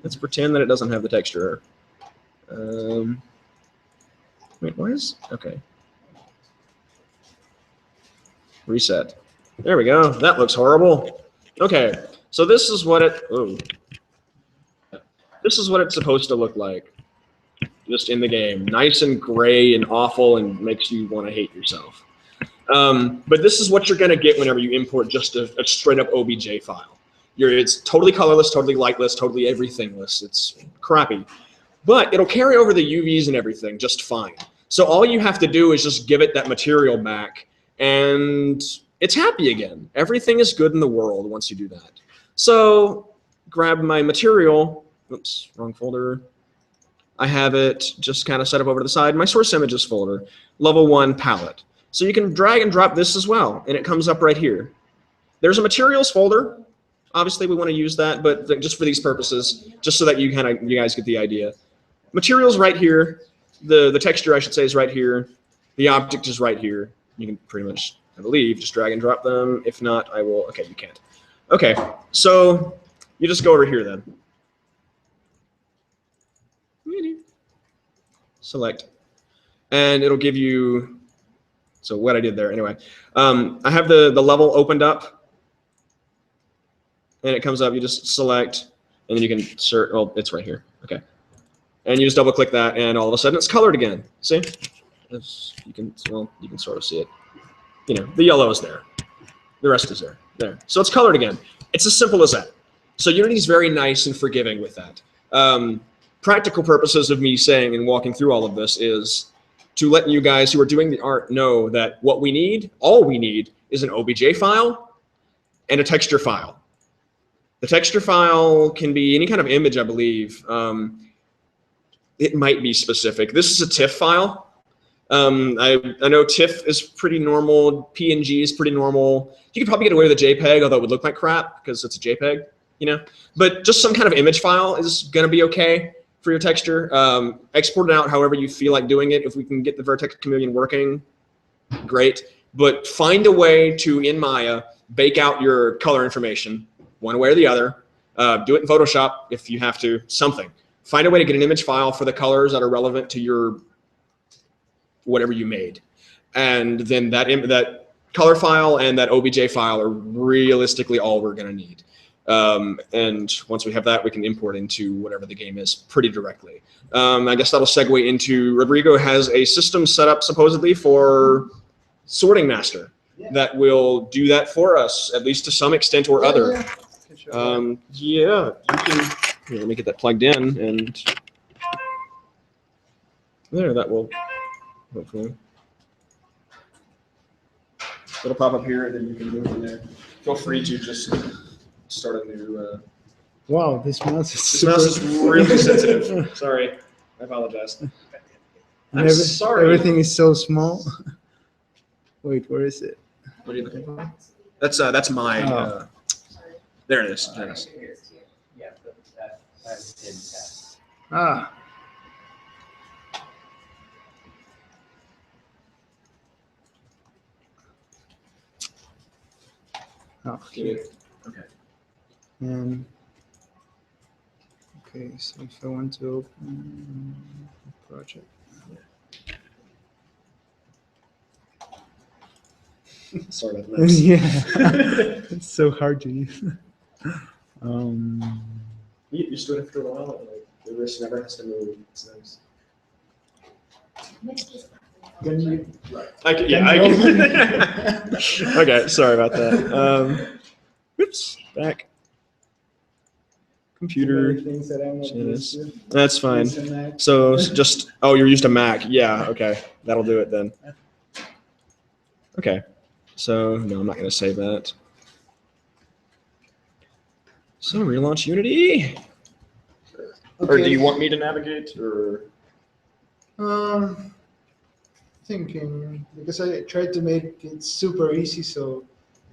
Let's pretend that it doesn't have the texture. Wait, why is, okay. Reset. There we go. That looks horrible. Okay, so this is what this is what it's supposed to look like. Just in the game. Nice and gray and awful and makes you want to hate yourself. But this is what you're going to get whenever you import just a straight up OBJ file. It's totally colorless, totally lightless, totally everythingless. It's crappy. But it'll carry over the UVs and everything just fine. So all you have to do is just give it that material back, and it's happy again. Everything is good in the world once you do that. So grab my material. Oops, wrong folder. I have it just kind of set up over to the side. My source images folder, level 1 palette. So you can drag and drop this as well, and it comes up right here. There's a materials folder. Obviously, we want to use that, but just for these purposes, just so that you guys get the idea. Materials right here. The texture, I should say, is right here. The object is right here. You can pretty much, I believe, just drag and drop them. If not, I will. Okay, you can't. Okay, so you just go over here then. Select, and it'll give you. So what I did there, anyway. I have the level opened up, and it comes up. You just select, and then you can search. Oh, it's right here. Okay. And you just double click that, and all of a sudden it's colored again. See? You can sort of see it. You know, the yellow is there. The rest is there. There. So it's colored again. It's as simple as that. So Unity is very nice and forgiving with that. Practical purposes of me saying and walking through all of this is to let you guys who are doing the art know that what we need, all we need, is an OBJ file and a texture file. The texture file can be any kind of image, I believe. It might be specific. This is a TIFF file. I know TIFF is pretty normal. PNG is pretty normal. You could probably get away with a JPEG, although it would look like crap because it's a JPEG, you know. But just some kind of image file is going to be okay for your texture. Export it out however you feel like doing it. If we can get the Vertex Chameleon working, great. But find a way to, in Maya, bake out your color information one way or the other. Do it in Photoshop if you have to, something. Find a way to get an image file for the colors that are relevant to your whatever you made. And then that color file and that OBJ file are realistically all we're going to need. And once we have that, we can import into whatever the game is pretty directly. I guess that'll segue into Rodrigo has a system set up supposedly for Sorting Master that will do that for us, at least to some extent or other. Yeah, you can. Here, let me get that plugged in, and there, that will hopefully. It'll pop up here, and then you can move from there. Feel free to just start a new. Wow, this mouse is This mouse is really sensitive. Sorry, I apologize. And I'm sorry. everything is so small. Wait, where is it? What are you looking for? That's my. Oh. There it is. There it is. Yeah, but that's in test. Ah. Oh, here. Okay. And okay, so if I want to open a project. Sorry about that. Yeah, it's so hard to use. Um, You just do it after a while. And, like, the wrist never has to move. It's nice. can you? I can, yeah, I can. Okay, sorry about that. Oops, back. Computer. Things that I'm not Shit used is. to. That's fine. Use a Mac. So just, oh, you're used to Mac. Yeah, okay. That'll do it then. Okay. So, no, I'm not going to save that. So, relaunch Unity. Or do you want me to navigate? Or Thinking because I tried to make it super easy so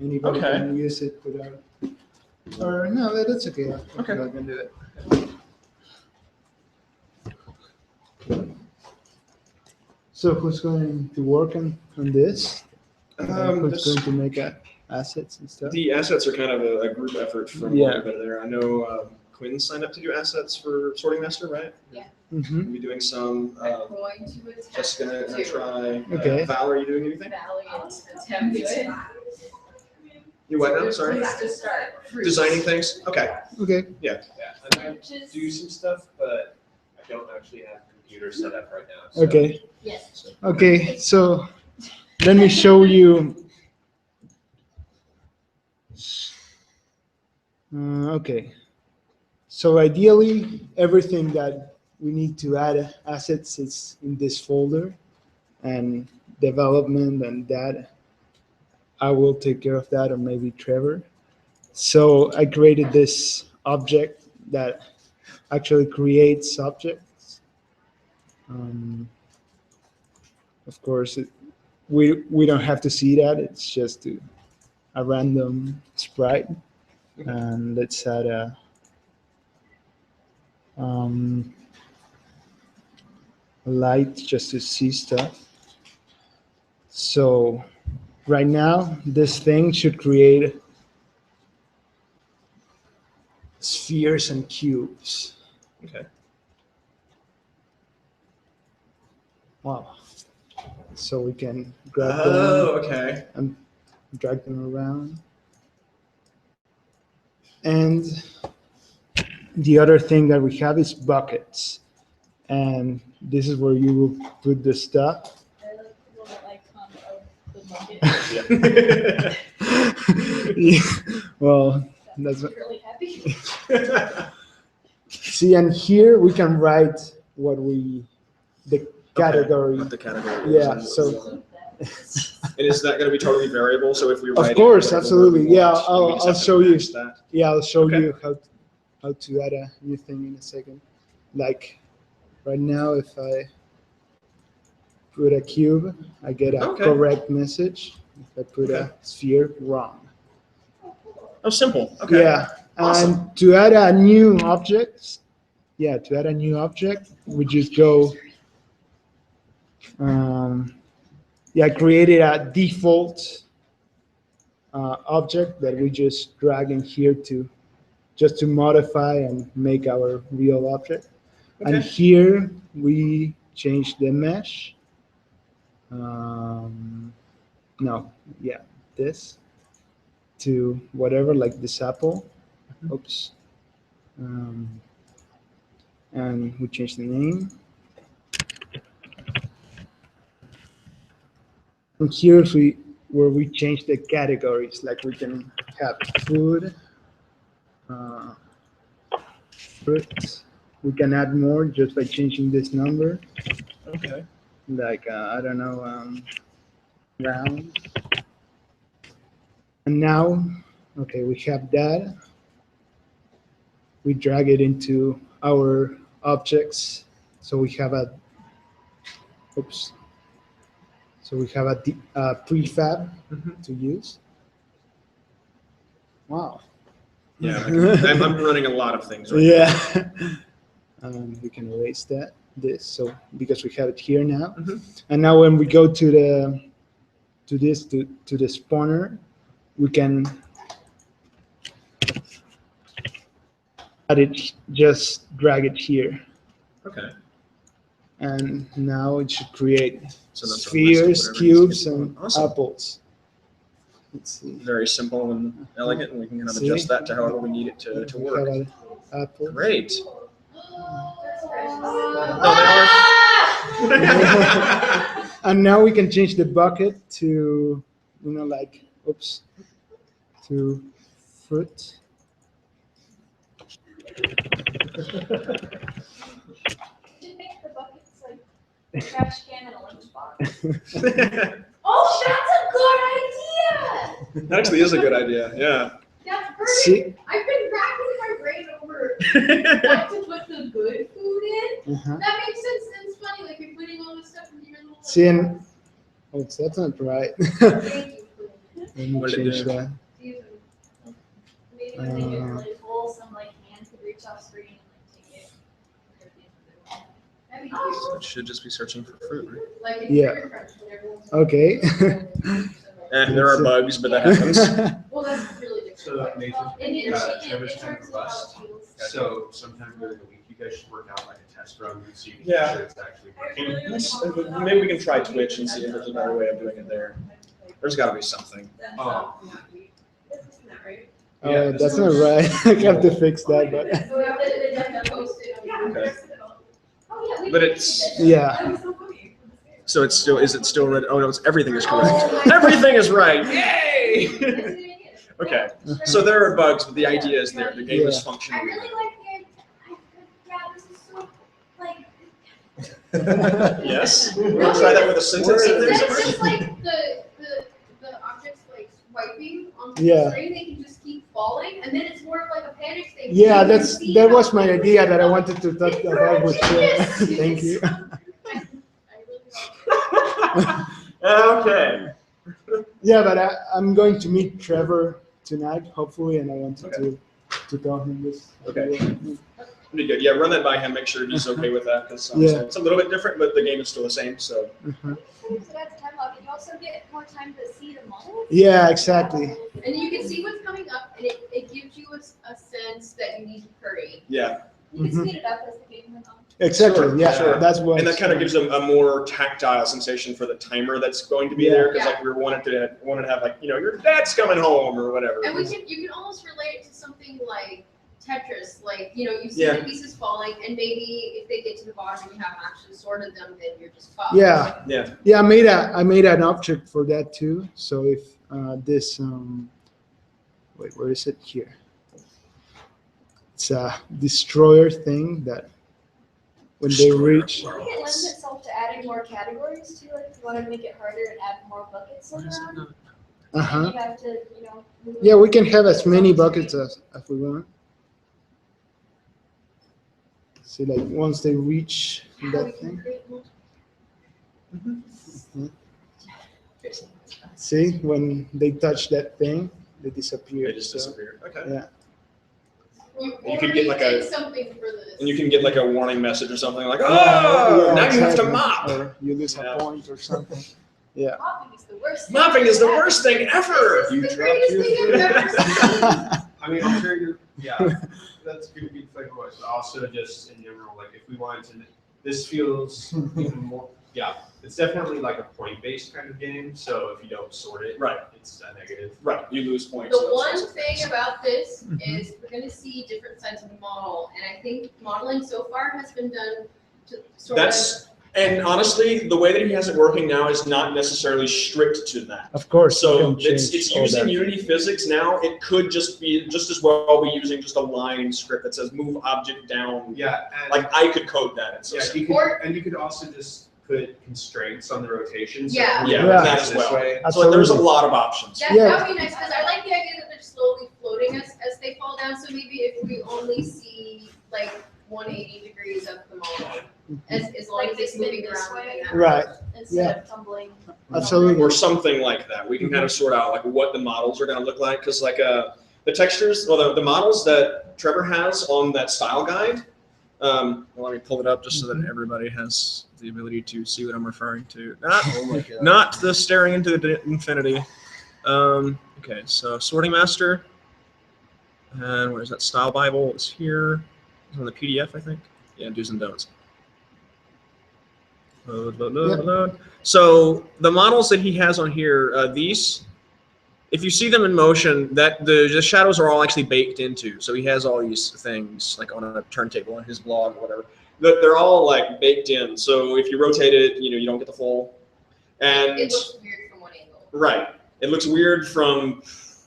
anybody Okay. can use it without. Or no, that's okay. I Okay. can do it. So who's going to work on this? Who's this- going to make assets and stuff? the assets are kind of a group effort from Yeah. what I've been there. I know Quinn signed up to do assets for Sorting Master, right? Mm-hmm. We'll be doing some. I'm going to attempt Just gonna to. try. Okay. Val, are you doing anything? Valiant attempt it. You what now? Sorry. Just to start. Designing things. Okay. Okay. Yeah, and I Just- do some stuff, but I don't actually have a computer set up right now. So. Okay. Yes. Okay. So let me show you. Okay. So ideally, everything that we need to add assets is in this folder, and development and that. I will take care of that, or maybe Trevor. So I created this object that actually creates objects. Of course, we don't have to see that. It's just a random sprite. And let's add a light just to see stuff. So right now, this thing should create spheres and cubes. Okay. Wow. So we can grab them, Oh, okay. drag them around. And the other thing that we have is buckets. And this is where you will put the stuff. I like the little icon of the bucket. Yeah. Well, that's Really happy. see, and here we can write the category. What the category is. Yeah, so And is that going to be totally variable? So if we Of write course, whatever absolutely. word we Yeah, want, we I'll just have to show you. match that. yeah, I'll show Okay. you how to add a new thing in a second. Like right now, if I put a cube, I get a Okay. correct message. If I put Okay. a sphere, wrong. Oh, simple. Okay. Yeah, Awesome. and to add a new object, we just go. I created a default object that we just drag in here just to modify and make our real object. And Okay. here we change the mesh. This to whatever, like this apple. Oops. And we change the name. And here is where we change the categories, like we can have food, fruits. We can add more just by changing this number, Okay. like I don't know, round. And now, okay, we have that. We drag it into our objects, so we have oops. So we have a prefab Mhm. to use. Wow. Yeah, I'm running a lot of things right Yeah. We can erase this. So because we have it here now, Mhm. and now when we go to the spawner, we can add it. Just drag it here, now. Okay. and now it should create So that's a list of spheres, whatever needs to cubes, be and awesome. apples. Let's see. Very simple and elegant, and we can kind of See? adjust that to however we need it to We work. have an apple. Great. Oh, No, they are. And now we can change the bucket to, like, oops, to fruit. Should make the buckets like a trash can and a lunchbox. Oh, that's a good idea. That actually is a good idea. Yeah. That's perfect. See? I've been racking my brain over what to put the good food in. Uh-huh. That makes sense. And it's funny, like you're putting all this stuff in your little. See, and oops, that's not right. Thank you. Let me What did it change do? that. Maybe when they get really full, some like hand could reach off screen and like take it. That'd be So cute. it should just be searching for fruit, right? Like it's Yeah. very French when everyone's. Okay. There are bugs, but that happens. Well, that's really different. So Nathan, And it, Trevor's it kind turns of out robust. how it feels. So sometime during the week, you guys should work out like a test run and see if Yeah. sure it's actually I working. really, really Let's- want to maybe we can try Twitch and see if there's a better way of doing it there. There's got to be something. Oh. Isn't that right? Oh, that's not right. I have to fix that, but So we have to post it. Okay. Oh, yeah. But it's yeah. That was so funny. so it's still is it still red? Oh no, it's everything is correct. Everything is right. Yay! Okay. So there are bugs, but the idea is there. The game is I functioning. really like yeah, this is so like. Yes. You want to try that with a sentence in there? Instead of somewhere? just like the objects like swiping onto Yeah. the screen, they can just keep falling, and then it's more of like a panic thing. Yeah, You can that see was how my things idea that I go. wanted to talk You're about a with genius. Thank you. I really like Okay. Yeah, but I'm going to meet Trevor tonight, hopefully, and I wanted Okay. to tell him this. Okay. Pretty good. Yeah, run that by him. Make sure he's okay with that because Yeah. it's a little bit different, but the game is still the same. So Uh-huh. So that's time lock, and you also get more time to see the models. Yeah, exactly. And you can see what's coming up, and it gives you a sense that you need to hurry. yeah, You can speed it up as the game went on. Exactly. Sure, Yeah, sure. that's what. and that kind of gives a more tactile sensation for the timer that's going to be there because Yeah. like we wanted to have like your dad's coming home or whatever. And you can almost relate it to something like Tetris, like you see Yeah. the pieces falling, and maybe if they get to the bottom and you haven't actually sorted them, then you're just fucked. Yeah. Yeah. Yeah, I made an object for that too. So if this wait, where is it here? It's a destroyer thing that when they Destroyer. reach. I think it lends itself to adding more categories too. Like if you want to make it harder and add more buckets What is it around, now? Uh-huh. you have to, move Yeah, we can have as many buckets as we want. See, like once they reach how we that can thing. create more. See, when they touch that thing, they disappear. They just so, disappear. Okay. yeah. You could get like already a- did something for this. And you can get like a warning message or something like, Yeah, oh, now you have to exactly. mop. Or you lose Yeah. a point or something. Mopping is the worst. thing. Mopping is the worst thing ever. This is the greatest thing I've ever seen. I mean, I'm sure you're, yeah, that's gonna be flavor wise, but also just in general, like if we wanted to, this feels even more, yeah, it's definitely like a point-based kind of game, so if you don't sort it, Right. it's a negative. Right, you lose points. The those one sorts of thing things. about this Mhm. is we're going to see different sides of the model, and I think modeling so far has been done to sort That's and honestly, the way that he has it working now is not necessarily strict to that. Of course. you So can it's change all using that. Unity physics now. It could just be just as well be using just a line script that says move object down. Yeah, and Like I could code that. It's so yeah, simple. you could, Or- and you could also just put constraints on the rotation. So Yeah. if Yeah, you Yeah. that as this well. way- So there's a Absolutely. lot of options. That Yeah. would be nice, because I like the idea that they're slowly floating as they fall down, so maybe if we only see like 180 degrees of the model, as long as it's moving this around way. within that. Right. Instead of tumbling. Absolutely. Or something like that. We can kind of sort out like what the models are going to look like, because like the textures, well, the models that Trevor has on that style guide. Well, let me pull it up just so that everybody has the ability to see what I'm referring to. Not the staring into the infinity. Okay, so Sorting Master, and where's that Style Bible? It's here. It's on the PDF, I think. Yeah, do's and don'ts. Load, load, load, Yep. load. So the models that he has on here, these, if you see them in motion, that the shadows are all actually baked into. So he has all these things like on a turntable on his blog or whatever. They're all like baked in. So if you rotate it, you don't get the full. And It looks weird from one angle. right, it looks weird from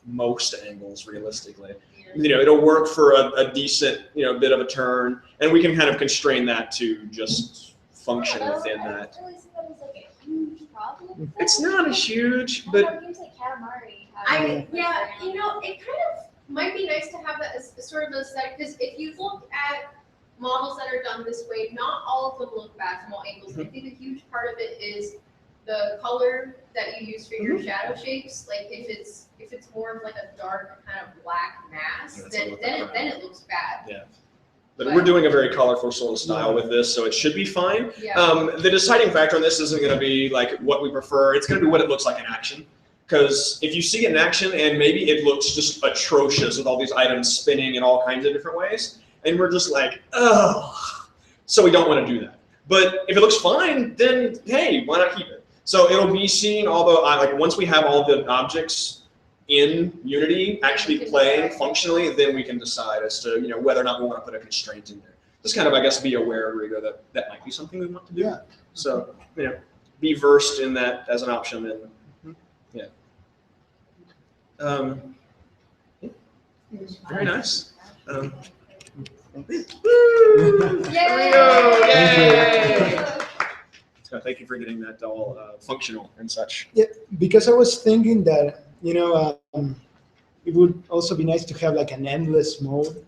most angles, realistically. Yeah. It'll work for a decent, bit of a turn, and we can kind of constrain that to just function within I that. don't really see that as like a huge problem. It's not as huge, I don't but know, games like Katamari have It kind of might be nice to have that as sort of a set, because if you look at models that are done this way, not all of them look bad from all angles. I think a huge part of it is the color that you use for your shadow shapes. Like if it's more of like a dark kind of black mass, That's then what then it looks bad. Yeah. But we're doing a very colorful sort of style with this, so it should be fine. Yeah. The deciding factor on this isn't going to be like what we prefer. It's going to be what it looks like in action. Because if you see it in action and maybe it looks just atrocious with all these items spinning in all kinds of different ways, and we're just like, oh, so we don't want to do that. But if it looks fine, then hey, why not keep it? So it'll be seen, although once we have all the objects in Unity actually playing functionally, then we can decide as to whether or not we want to put a constraint in there. Just kind of, I guess, be aware, Rigo, that might be something we want to do. Yeah. So be versed in that as an option. And yeah. Very nice. Woo! Rigo, yay! So thank you for getting that all functional and such. Yeah, because I was thinking that it would also be nice to have like an endless mode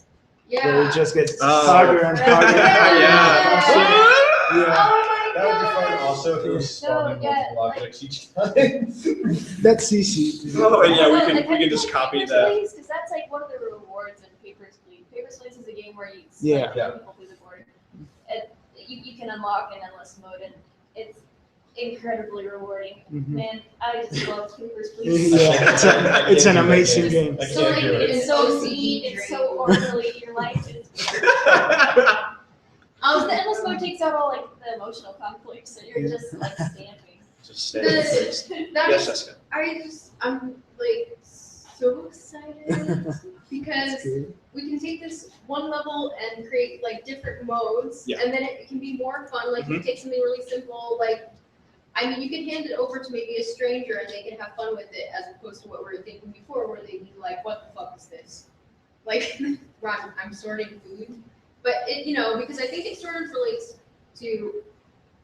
where it just gets harder and harder. Yeah. Yeah, That would be fun also if it was spawning multiple objects each time. that's easy. Oh, and yeah, we can just copy that. Because that's like one of the rewards in Papers, Please. Papers, Please is a game where you Yeah. people through the board. You can unlock an endless mode, and it's incredibly rewarding. Mhm. Man, I just love Papers, Please. Yeah, it's an amazing game. I So can't do it. it's so neat, it's so orderly. Your life is. The endless mode takes out all like the emotional conflict, so you're just like stamping. Just stay in place. Yes, Jessica. I'm like so excited That's because good. we can take this one level and create like different modes, Yeah. and then it can be more fun. Like you take something really simple, like you could hand it over to maybe a stranger and they can have fun with it, as opposed to what we were thinking before, where they'd be like, "What the fuck is this?" Like, Ron, I'm sorting food, but because I think it sort of relates to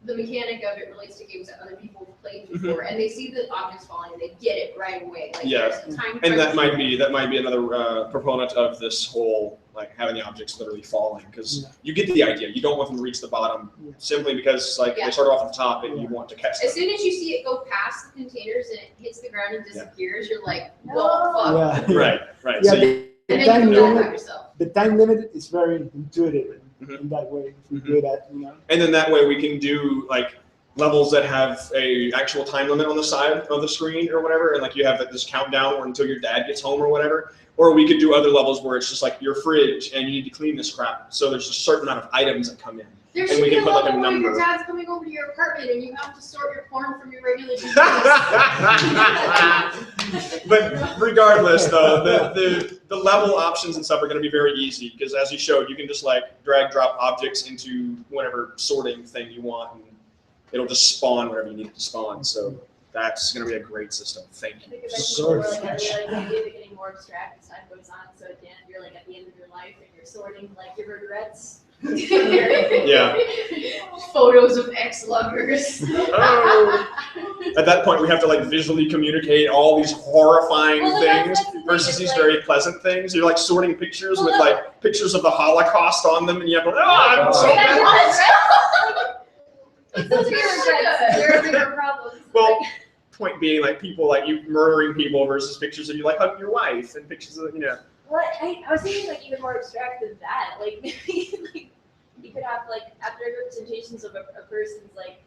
the mechanic of it relates to games that other people have played before, and they see the objects falling and they get it right away. Like, Yeah. there's a time And that crunch. might be another proponent of this whole having the objects literally falling, because Yeah. you get the idea. You don't want them to reach the bottom Yeah. simply because Yeah. they start off at the top and you want to catch As them. soon as you see it go past the containers and it hits the ground and disappears, you're like, No. well, fuck. Yeah. Right. Yeah, So you, And The then time you feel bad limit, yourself. the time limit is very intuitive Mhm. in that way. If we Mhm. do that, and then that way we can do levels that have a actual time limit on the side of the screen or whatever, and you have this countdown or until your dad gets home or whatever. Or we could do other levels where it's just like your fridge and you need to clean this crap. So there's a certain amount of items that come in. There And should we be a can put, like, a level where your number. dad's coming over to your apartment and you have to sort your porn from your regular DVDs. But regardless, though, the level options and stuff are going to be very easy, because as you showed, you can just drag drop objects into whatever sorting thing you want, and it'll just spawn whatever you need it to spawn. So that's going to be a great system. Thank I you think eventually so we're much. the idea of getting more abstract as time goes on. So at the end, you're at the end of your life and you're sorting your regrets. Yeah. Photos of ex-lovers. Oh. At that point, we have to like visually communicate all these horrifying Well, things that's the thing, versus it's these like- very pleasant things. You're like sorting pictures Well, with no. like pictures of the Holocaust on them, and you have to, I'm so That's bad. what it's Those are There are bigger problems. Well, point being, like people like you murdering people versus pictures of you like hugging your wife and pictures of What I was thinking, like even more abstract than that. Like maybe like you could have like accurate representations of a person's like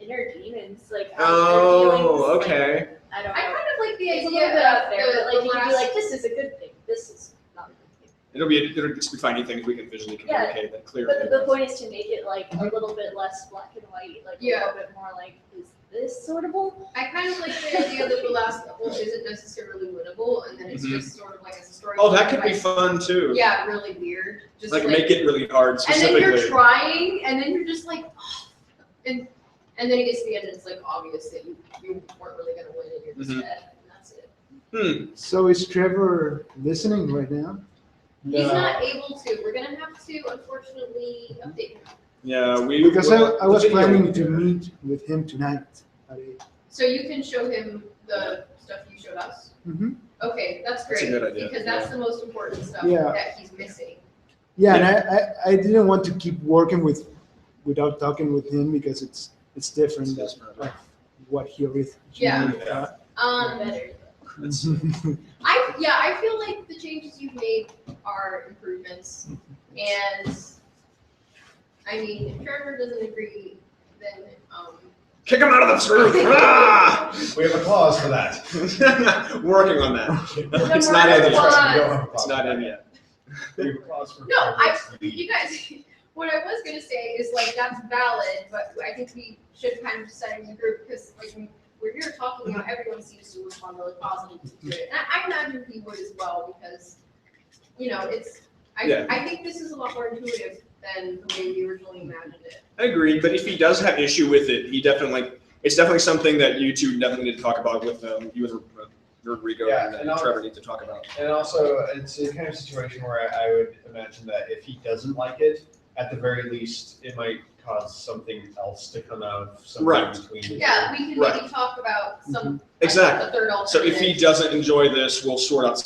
inner demons, like how their feelings, Oh, like, okay. I don't I know. kind of like the It's a idea little bit out of there, but like you could be last- like, this is a good thing. This is not a good thing. It'll just be finding things we can visually communicate that clearly. But the point is to make it like a little bit less black and white, like a little bit more like, is this sortable? I kind of like the idea that the last level isn't necessarily winnable, and then it's Mhm. just sort of like a story. Oh, that could be fun too. Yeah, really weird. Just Like make it really hard and specifically. then you're trying, and then you're just like, and then it gets to the end, and it's like obvious that you weren't really gonna win, and you're just Mhm. dead, and that's it. So is Trevor listening right now? He's not able to. We're gonna have to, unfortunately, update him. Yeah, we. Because I was the video planning will to do that. meet with him tonight at 8. So you can show him the stuff you showed us. Mhm. Okay, that's That's a great. good idea, Because that's the most important stuff Yeah. that he's missing. Yeah, and I didn't want to keep working without talking with him because it's different than what he originally Yeah. thought. Better. I feel like the changes you've made are improvements, and I mean, if Trevor doesn't agree, then Kick him out of this room! Ah! We have a clause for that. Working on that. It's we're not in gonna yet. pause. We don't have a It's clause not for in that. yet. We have a clause for. No, Trevor's leave. you guys. What I was gonna say is like that's valid, but I think we should kind of decide as a group because like when we're here talking, everyone seems to respond really positively to it, and I imagine he would as well because it's. Yeah. I think this is a lot more intuitive than the way we originally imagined it. I agree, but if he does have issue with it, it's definitely something that you two definitely need to talk about with you and Rodrigo Yeah, and and I'll- Trevor need to talk about. And also, it's a kind of situation where I would imagine that if he doesn't like it, at the very least, it might cause something else to come out somewhere Right. between the two. Yeah, we can Right. maybe talk about some Exactly. the third So alternative. if he doesn't enjoy this, we'll sort out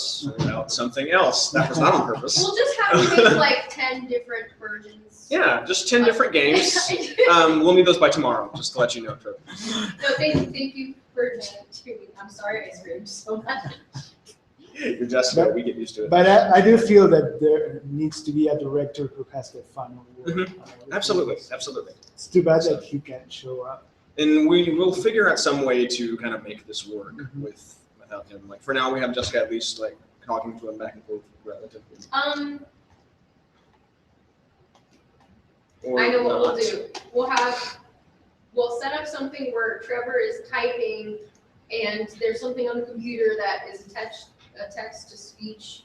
something else. That was not on purpose. We'll just have to make like 10 different versions. Yeah, just 10 different games. We'll need those by tomorrow, just to let you know, Trevor. No, thank you for tuning. I'm sorry I screamed so much. You're Jessica, we get used to it. But I do feel that there needs to be a director who has the final word. on everything. Absolutely, absolutely. It's too bad that he can't show up. And we will figure out some way to kind of make this work without him. Like for now, we have Jessica at least like talking to him back and forth relatively. Or I know what not. we'll do. We'll set up something where Trevor is typing and there's something on the computer that is a text-to-speech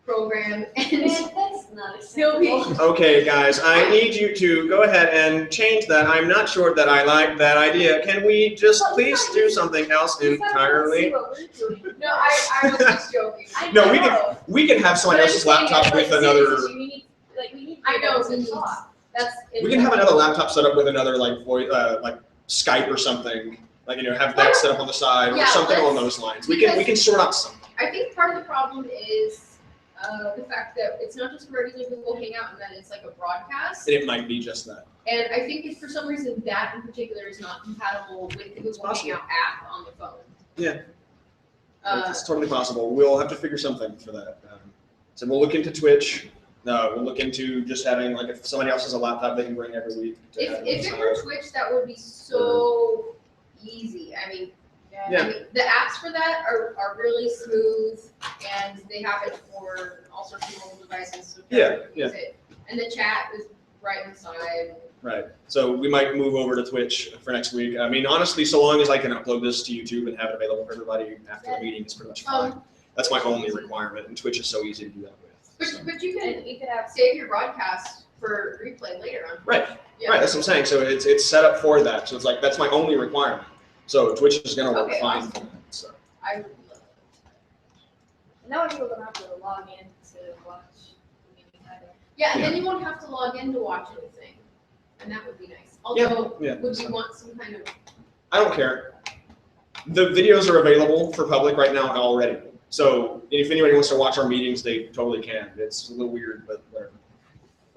program and That's not he'll be. acceptable. Okay, guys, I need you to go ahead and change that. I'm not sure that I like that idea. Can we just please do something else entirely? No, I was just joking. No, we can have someone But I'm else's saying laptop that, with Like, another. seriously, we need I know, to we need- talk. That's. We can have another laptop set up with another like voice, like Skype or something. Like have that set up on the side or Yeah, something along let's- those lines. We can sort out something. I think part of the problem is the fact that it's not just regular Google Hangout and that it's like a broadcast. And it might be just that. And I think if for some reason that in particular is not compatible with the Google possible. Hangout app on the phone. Yeah. Uh, It's totally possible. We'll have to figure something for that. So we'll look into Twitch. We'll look into just having like if somebody else has a laptop they can bring every week. To have if it it were installed. Twitch, that would be so easy. I mean, the apps for that are really smooth and they have it for all sorts of mobile devices. So everyone can use it. And the chat is right inside. Right. So we might move over to Twitch for next week. I mean, honestly, so long as I can upload this to YouTube and have it available for everybody after the meeting, it's pretty much fine. That's my only requirement, and Twitch is so easy to do that with. So. But you could have save your broadcast for replay later on. Right. Yeah. Right. That's what I'm saying. So it's set up for that. So it's like that's my only requirement. So Twitch is gonna work Okay, fine awesome. for that. So. I would love And that way people don't have to log in to watch the meeting either. Yeah, and then you won't have to log in to watch anything, and that would be nice. Although, Yeah. would you want some kind of, I don't care. The videos are available for public right now already. So if anybody wants to watch our meetings, they totally can. It's a little weird, but whatever.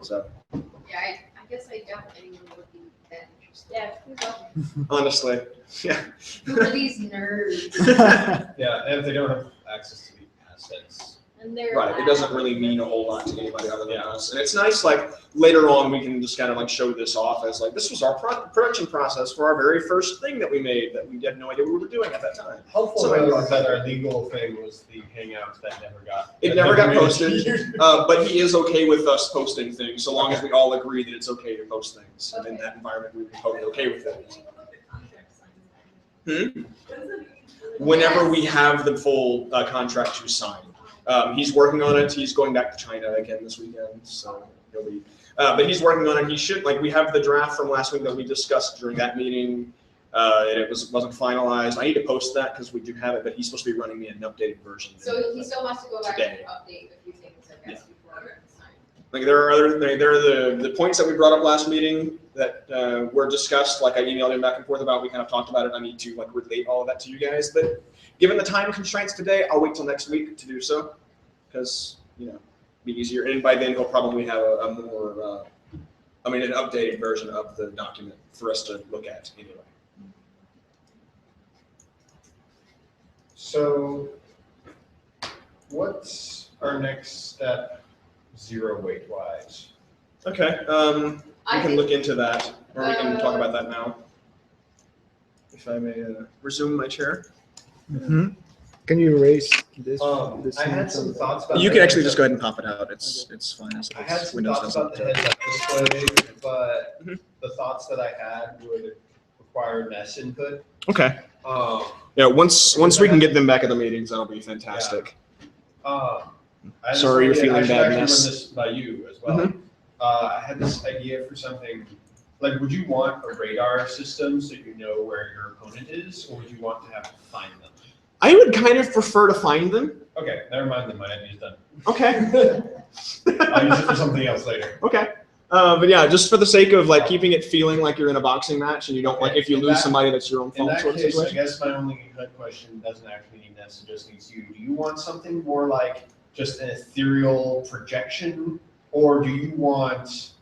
So. Yeah, I guess I doubt anyone would be that interested. Yeah, who's up? Honestly, yeah. Who are these nerds? Yeah, and if they don't have access to the assets. And they're Right, it doesn't really mean a whole lot to anybody other than us. And it's nice, like, later on, we can just kind of like show this off as like, this was our production process for our very first thing that we made that we had no idea what we were doing at that time. Helpful So though is that our legal thing was the Hangouts that never got. It that never got made it posted, here. but he is okay with us posting things, so long as we all agree that it's okay to post things. And in that environment, we would be totally okay with it. Whenever we have the full contract to sign. He's working on it. He's going back to China again this weekend, so he'll be. But he's working on it. He should, like, we have the draft from last week that we discussed during that meeting, and it wasn't finalized. I need to post that because we do have it, but he's supposed to be running me an updated version. So he still has to go back Today. and update a few things, I guess, before it's signed. Like there are the points that we brought up last meeting that were discussed. Like I emailed him back and forth about. We kind of talked about it. I need to like relate all of that to you guys, but given the time constraints today, I'll wait till next week to do so. Because, you know, be easier. And by then he'll probably have a more, an updated version of the document for us to look at anyway. So what's our next step, zero weight wise? Okay, we can look into that, or we can talk about that now. If I may resume my chair. Mhm. Can you erase this? this I had one some from- thoughts about. You the can actually heads just go ahead and pop it out. It's fine as it I had is. some Windows thoughts about the doesn't. heads-up display, but Mhm. the thoughts that I had would require NES input. Okay. Um, Yeah. Once we can get them back at the meetings, that'll be fantastic. I just Sorry you're wanted- feeling I should bad, actually Ness. run this by you as well. Mhm. I had this idea for something, like, would you want a radar system so you know where your opponent is, or would you want to have to find them? I would kind of prefer to find them. Okay, never mind then, my idea's done. Okay. I'll use it for something else later. Okay. But yeah, just for the sake of like keeping it feeling like you're in a boxing match and you don't like if you In lose that- somebody that's your own In fault that sort of case, I situation. guess my only question doesn't actually need NES, it just needs you. Do you want something more like just an ethereal projection, or do you want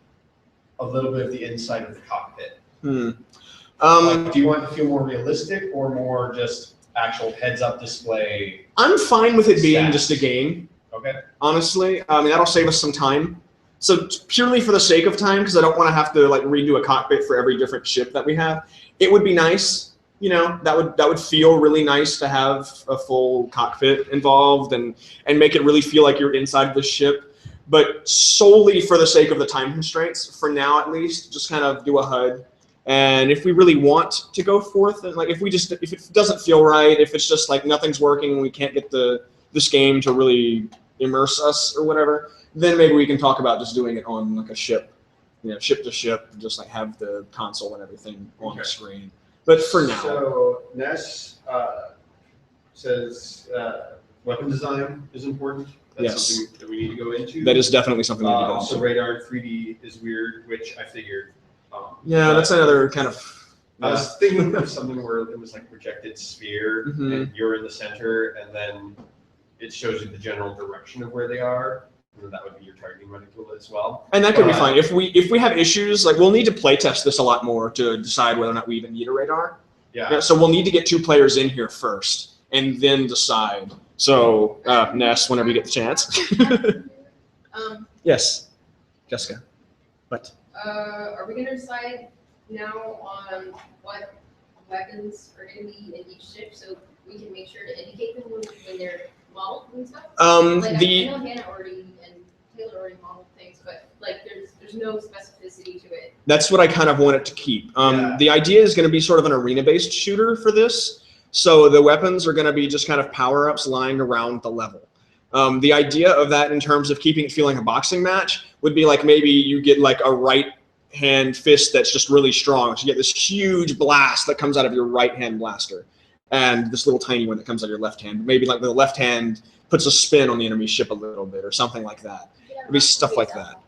a little bit of the inside of the cockpit? Like, do you want it to feel more realistic or more just actual heads-up display? I'm fine with it being Stats. just a game, Okay. honestly. I mean, that'll save us some time. So purely for the sake of time, because I don't want to have to like redo a cockpit for every different ship that we have, it would be nice. You know, that would feel really nice to have a full cockpit involved and make it really feel like you're inside the ship. But solely for the sake of the time constraints, for now at least, just kind of do a HUD. And if we really want to go forth, and like if it doesn't feel right, if it's just like nothing's working and we can't get this game to really immerse us or whatever, then maybe we can talk about just doing it on like a ship, you know, ship to ship, just like have the console and everything on the screen. But for now, So NES says weapon design is important. That's Yes. something that we need to go into. that is definitely something we need to go Also, into. radar in 3D is weird, which I figured. Yeah, that's another kind of. I was thinking of something where it was like a projected sphere, Mhm. and you're in the center, and then it shows you the general direction of where they are, and then that would be your targeting running tool as well. And that could be fine. If we have issues, like we'll need to play test this a lot more to decide whether or not we even need a radar. Yeah. So we'll need to get 2 players in here first and then decide. So Ness, whenever you get the chance. Yes, Jessica. What? Are we gonna decide now on what weapons are gonna be in each ship, so we can make sure to indicate them when they're modeled and stuff? Like, I know Hannah already and Taylor already modeled things, but like there's no specificity to it. That's what I kind of wanted to keep. Yeah. The idea is going to be sort of an arena-based shooter for this. So the weapons are going to be just kind of power-ups lying around the level. The idea of that in terms of keeping it feeling a boxing match would be like maybe you get like a right hand fist that's just really strong. So you get this huge blast that comes out of your right hand blaster and this little tiny one that comes out of your left hand. Maybe like the left hand puts a spin on the enemy ship a little bit or something like that. It'd be stuff like that.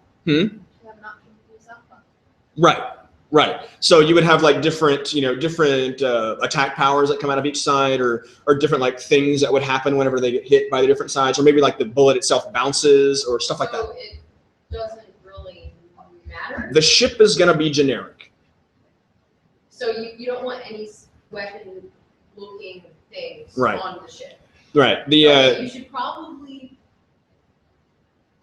Right. Right. So you would have like different, different attack powers that come out of each side, or different like things that would happen whenever they get hit by the different sides, or maybe like the bullet itself bounces or stuff like that. So it doesn't really matter. The ship is going to be generic. So you don't want any weapon-looking things Right. on the ship. Right. You should probably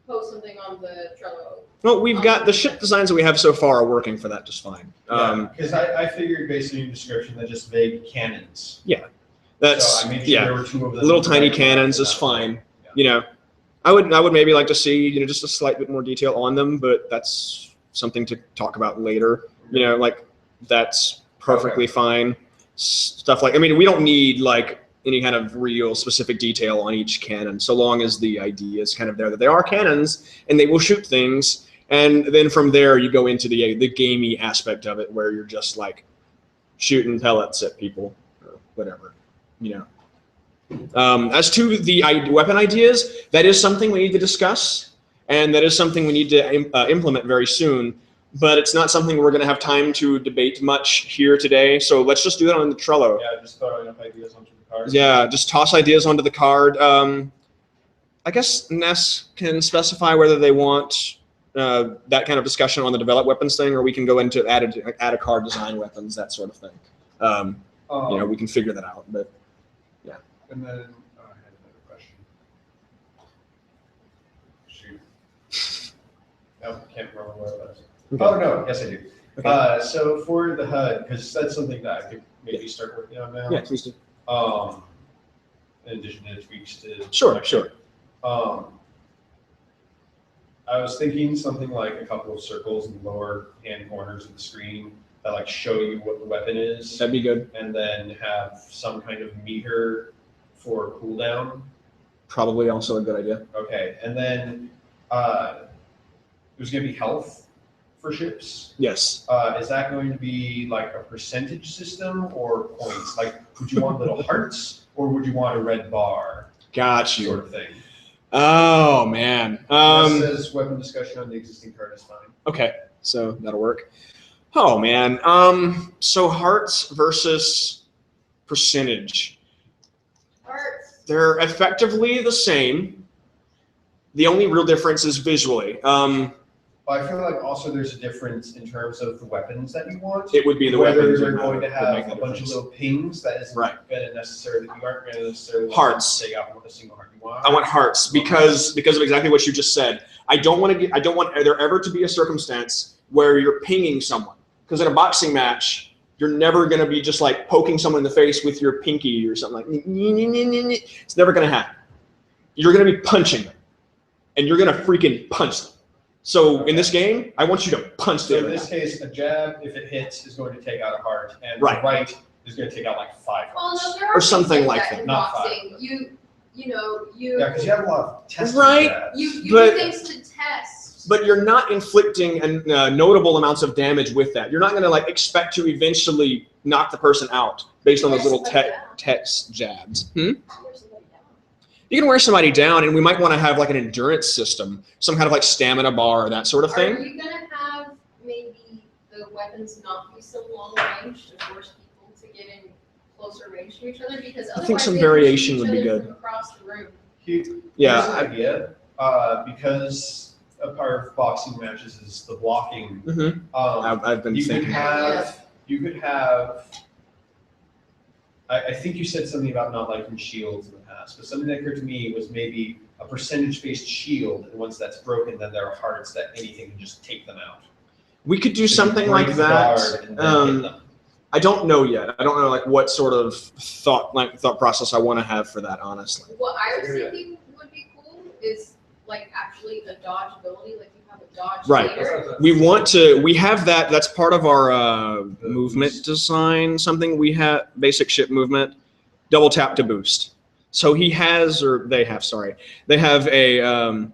post something on the Trello. Well, we've got the ship designs that we have so far are working for that just fine. Because I figured based on your description that just vague cannons. That's So I made sure there were 2 of them. little tiny cannons is fine. Yeah. I would maybe like to see just a slight bit more detail on them, but that's something to talk about later. Like that's perfectly fine. Stuff like, we don't need like any kind of real specific detail on each cannon, so long as the idea is kind of there that they are cannons and they will shoot things. And then from there, you go into the gamey aspect of it, where you're just like shooting pellets at people or whatever, As to the weapon ideas, that is something we need to discuss, and that is something we need to implement very soon. But it's not something we're going to have time to debate much here today. So let's just do that on the Trello. Yeah, just throwing up ideas onto the card. Yeah, just toss ideas onto the card. I guess Ness can specify whether they want that kind of discussion on the develop weapons thing, or we can go into add a card, design weapons, that sort of thing. We can figure that out. But yeah. And then I had another question. Shoot. No, can't remember where it was. Okay. Oh no, yes I do. Okay. So for the HUD, because that's something that I could maybe start working on now. Yeah, please do. In addition to tweaks to. Sure. I was thinking something like a couple of circles in the lower hand corners of the screen that like show you what the weapon is, That'd be good. and then have some kind of meter for cooldown. Probably also a good idea. Okay, and then there's going to be health for ships. Yes. Is that going to be like a percentage system or points? Like, would you want little hearts or would you want a red bar? Got you. Sort of thing. Oh man. That says weapon discussion on the existing card is fine. Okay, so that'll work. Oh man. So hearts versus percentage. Hearts. They're effectively the same. The only real difference is visually. But I feel like also there's a difference in terms of the weapons that you want. It would be the Whether weapons you're that going to would have make a the bunch of difference. little pings that isn't Right. going to necessarily, you aren't going to necessarily Hearts. take out a single heart. You want I want hearts because of exactly what you just said. I don't want there ever to be a circumstance where you're pinging someone, because in a boxing match, you're never going to be just like poking someone in the face with your pinky or something like. It's never going to happen. You're going to be punching them, and you're going to freaking punch them. So in this game, I want you to punch So them. in this case, a jab, if it hits, is going to take out a heart, and Right. the right is going to take out like 5 Well, hearts. no, there are Or things something like that that. in Not boxing. five. You Yeah, because you have a lot of testing Right. jabs. you But- do things to test. But you're not inflicting notable amounts of damage with that. You're not going to like expect to eventually knock the person out based on those little text jabs. You can wear somebody down, and we might want to have like an endurance system, some kind of like stamina bar or that sort of Are thing. you gonna have maybe the weapons not be so long range to force people to get in closer range to each other? Because I think otherwise some they variation shoot would each be other good. from across the room. Here's Yeah. an idea. Because a part of boxing matches is the blocking. I've been You could thinking. have. I think you said something about not liking shields in the past, but something that occurred to me was maybe a percentage-based shield, and once that's broken, then there are hearts that anything can just take them out. We could do So you something break like the that. guard and then hit them. I don't know yet. I don't know like what sort of thought process I want to have for that, honestly. What I was thinking would be cool is like actually a dodge ability, like you have a dodge Right. later. We have that. That's part of our movement design. Something we have, basic ship movement, double tap to boost. So they have a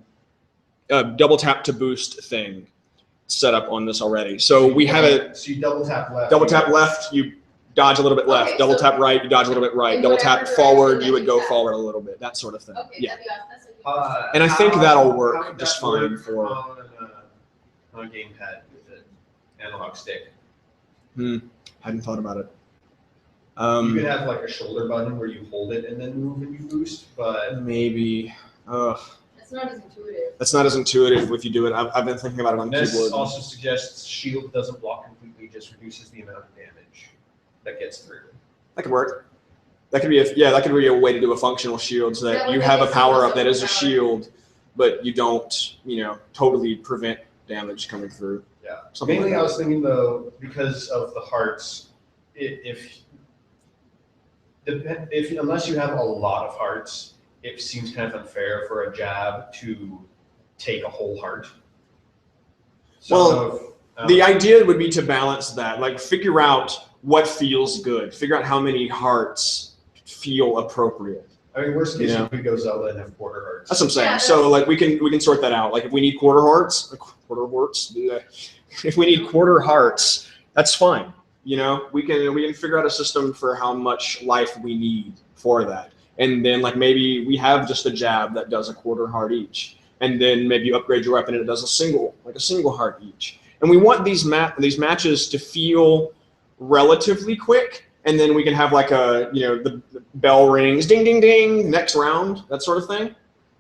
double tap to boost thing set up on this already. So we have a So you double tap left. double tap left, you dodge a little bit left. Okay, double so- tap right, you dodge a little bit right. In Double whatever tap direction forward, that you would you go tap. forward a little bit. That sort of thing. Okay, Yeah. that'd be awesome. That's what you And I think that'll how work would just that fine work for- on a gamepad with an analog stick. Hadn't thought about it. You could have like a shoulder button where you hold it and then move and you boost, but Maybe. That's not as intuitive. That's not as intuitive if you do it. I've been thinking about it on this keyboard. also suggests shield doesn't block completely, just reduces the amount of damage that gets through. That could work. That could be that could be a way to do a functional shield so that you have a power up that is a shield, but you don't, totally prevent damage coming through. Yeah. Something Mainly, like I was thinking though, because of the hearts, if unless you have a lot of hearts, it seems kind of unfair for a jab to take a whole heart. So, the idea would be to balance that, like figure out what feels good, figure out how many hearts feel appropriate. I mean, worst case, you could go Zelda and have quarter hearts. That's what I'm saying. Yeah, So like we can sort that out. Like if we need quarter hearts, if we need quarter hearts, that's fine. We can figure out a system for how much life we need for that. And then like maybe we have just a jab that does a quarter heart each. And then maybe you upgrade your weapon and it does a single heart each. And we want these matches to feel relatively quick. And then we can have like the bell rings, ding, ding, ding, next round, that sort of thing.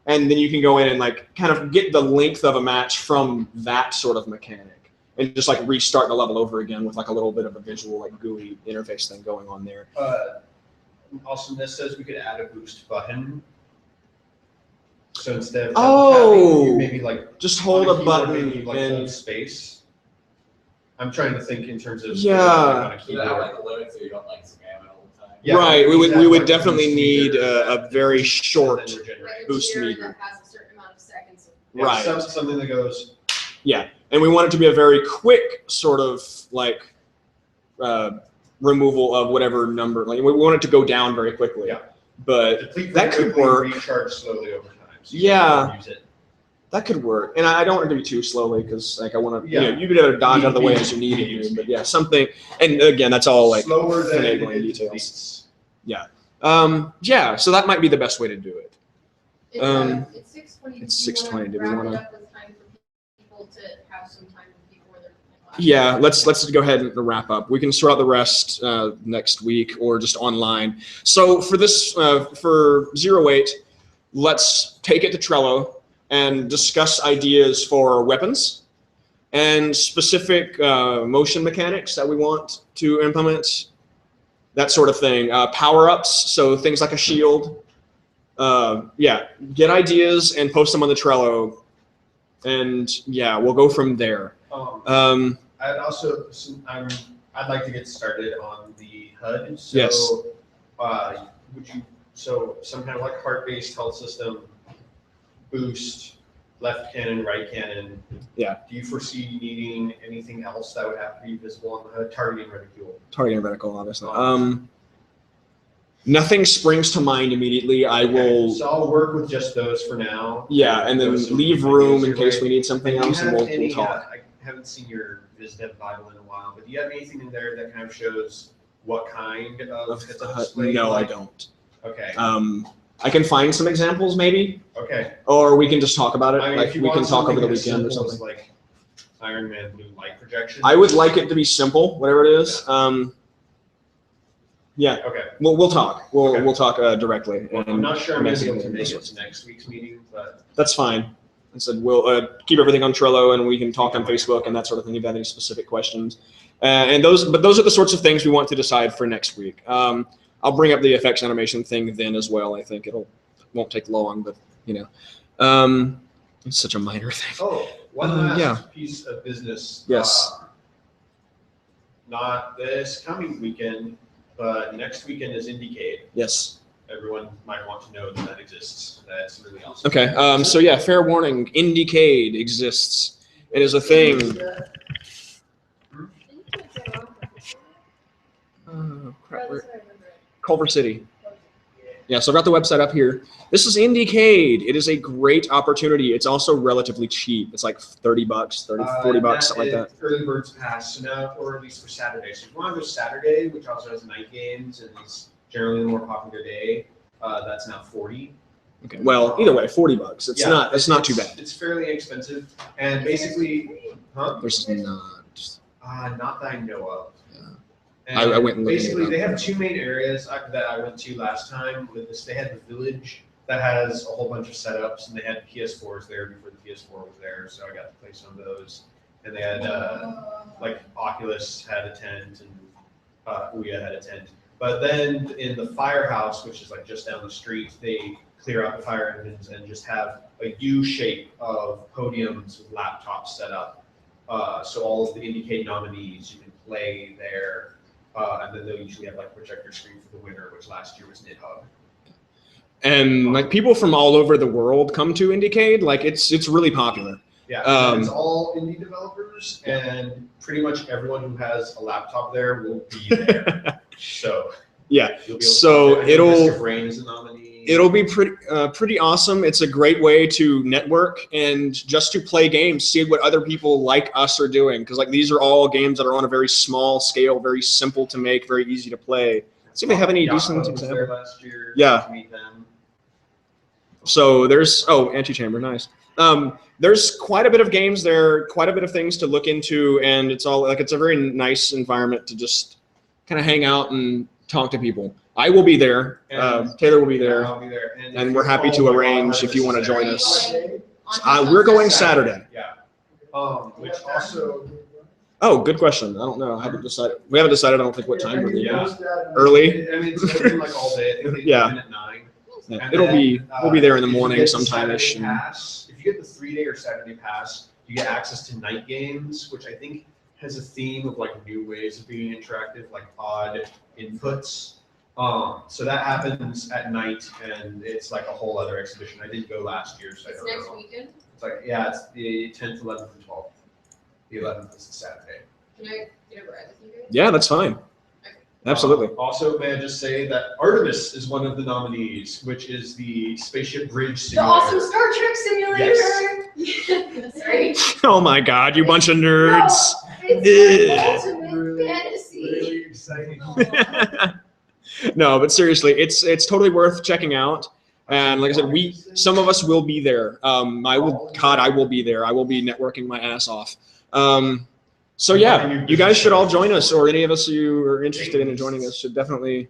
And then you can go in and like kind of get the length of a match from that sort of mechanic and just like restart the level over again with like a little bit of a visual, like GUI interface thing going on there. Also, this says we could add a boost button. So instead of Oh, you maybe like just hold on a keyboard, button maybe like and hold space. I'm trying to think in terms of Yeah. on a Do keyboard. that like a limit so you don't like spam it all the time. Yeah, right. We have, would like, definitely boost need meter a very that short. then regenerates. Like a Boost tier meter. that has a certain amount of seconds. Yeah, Right. Something that goes. Yeah, and we want it to be a very quick sort of like removal of whatever number. Like we want it to go down very quickly. Yeah. But Deplete that very could quickly, work. Recharge slowly over time. So Yeah. You can use it. that could work. And I don't want it to be too slowly because like I want to, Yeah. you could have to dodge out of the way as you need it to. But yeah, something. And again, that's all like slower than finagling it details. depletes. Yeah. So that might be the best way to do it. It's 6:20. It's 6:20. Do we Wrap wanna- it up with time for people to have some time before their class? Yeah, let's go ahead and wrap up. We can sort out the rest next week or just online. So for this, for 08, let's take it to Trello and discuss ideas for weapons and specific motion mechanics that we want to implement, that sort of thing. Power-ups, so things like a shield. Yeah, get ideas and post them on the Trello. And yeah, we'll go from there. I'd also, I'd like to get started on the HUD. So, Yes. So some kind of like heart-based health system, boost, left cannon, right cannon. Yeah. Do you foresee needing anything else that would have to be visible on the HUD? Targeting reticule. Targeting reticle, obviously. Nothing springs to mind immediately. I Okay, will, So I'll work with just those for now. yeah, and then Those some leave ideas room in your case way. we need something Do you else, and have we'll any, talk. I haven't seen your VizDev Bible in a while, but do you have anything in there that kind of shows what kind of heads-up display? No, you I like? don't. Okay. I can find some examples maybe, Okay. or we can just talk about it. I mean, Like if you we want can talk over the something as weekend or simple as, something. like Iron Man blue light projection. I would like it to be simple, whatever it is. Yeah, Okay. we'll talk. Okay. We'll talk directly. Well, I'm and not sure I'm going to be able to message make me. it to next week's meeting, but That's fine. I said we'll keep everything on Trello, and we can talk on Facebook and that sort of thing if you have any specific questions. But those are the sorts of things we want to decide for next week. I'll bring up the effects animation thing then as well. I think won't take long, but it's such a minor thing. one last yeah. piece of business. Yes. Not this coming weekend, but next weekend is Indiecade. Yes. Everyone might want to know that exists. That's really awesome. Okay. So yeah, fair warning. Indiecade exists. It is a thing. Crap, Culver City. Yeah, so I've got the website up here. This is Indiecade. It is a great opportunity. It's also relatively cheap. It's like $30, $40, something like that. Early birds pass, so now, or at least for Saturday. So if you want to go Saturday, which also has night games and is generally the more popular day, that's now 40. Okay. Well, either way, $40. It's Yeah, not too bad. It's fairly inexpensive, and basically, huh? There's not. Not that I know of. Yeah. I went and looked basically it up. they have two main areas that I went to last time with this. They had the village that has a whole bunch of setups, and they had PS4s there before the PS4 was there, so I got to play some of those. And they had like Oculus had a tent, and Ouya had a tent. But then in the firehouse, which is like just down the street, they clear out the fire engines and just have a U shape of podiums with laptops set up. So all of the Indiecade nominees, you can play there. And then they'll usually have like projector screen for the winner, which last year was NitHub. And like people from all over the world come to Indiecade. Like it's really popular. Yeah, and it's all indie developers, and pretty much everyone who has a laptop there will be there. So yeah, you'll be able so to Mr. Brain is a nominee. it'll be pretty awesome. It's a great way to network and just to play games, see what other people like us are doing. Because like these are all games that are on a very small scale, very simple to make, very easy to play. See if they have any decent was examples. there last year. Yeah. To meet them. So there's Antechamber, nice. There's quite a bit of games there, quite a bit of things to look into, and it's all like it's a very nice environment to just kind of hang out and talk to people. I will be there. Taylor will be there, I'll be there. and we're happy to arrange if you want to join us. On We're going Saturday. Yeah. Which also. Oh, good question. I don't know. I haven't decided. We haven't decided. I don't think what time we're leaving. Yeah. Early. I mean, it's open like all day. I think they Yeah. open at 9. Yeah, And it'll then, be. We'll be there in the if you morning get the sometime-ish. Saturday pass, if you get the 3-day or Saturday pass, you get access to night games, which I think has a theme of like new ways of being interactive, like odd inputs. So that happens at night, and it's like a whole other exhibition. I didn't go last year, so I It's don't next know. weekend. It's like it's the 10th, 11th, and 12th. The 11th is the Saturday. Can I get a ride with you guys? Yeah, that's fine. Absolutely. Also, may I just say that Artemis is one of the nominees, which is the spaceship bridge The simulator. awesome Star Trek simulator. Sorry. Oh my God, you bunch of nerds. It's like ultimate fantasy. Really exciting. No, but seriously, it's totally worth checking out. And like I said, some of us will be there. I will be there. I will be networking my ass off. So yeah, you guys should all join us, or any of us who are interested in joining us should definitely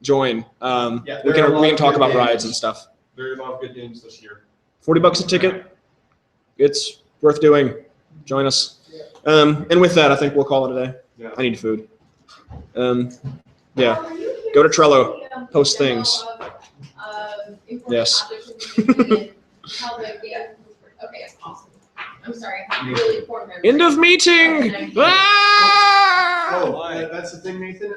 join. We can talk about rides and stuff. There are a lot of good games this year. $40 a ticket. It's worth doing. Join us. And with that, I think we'll call it a day. Yeah. I need food. Yeah. Go to Trello, post things. Yes. How the game. Okay, awesome. I'm sorry. Really poor memory. End of meeting. Ah! Oh, that's the thing, Nathan.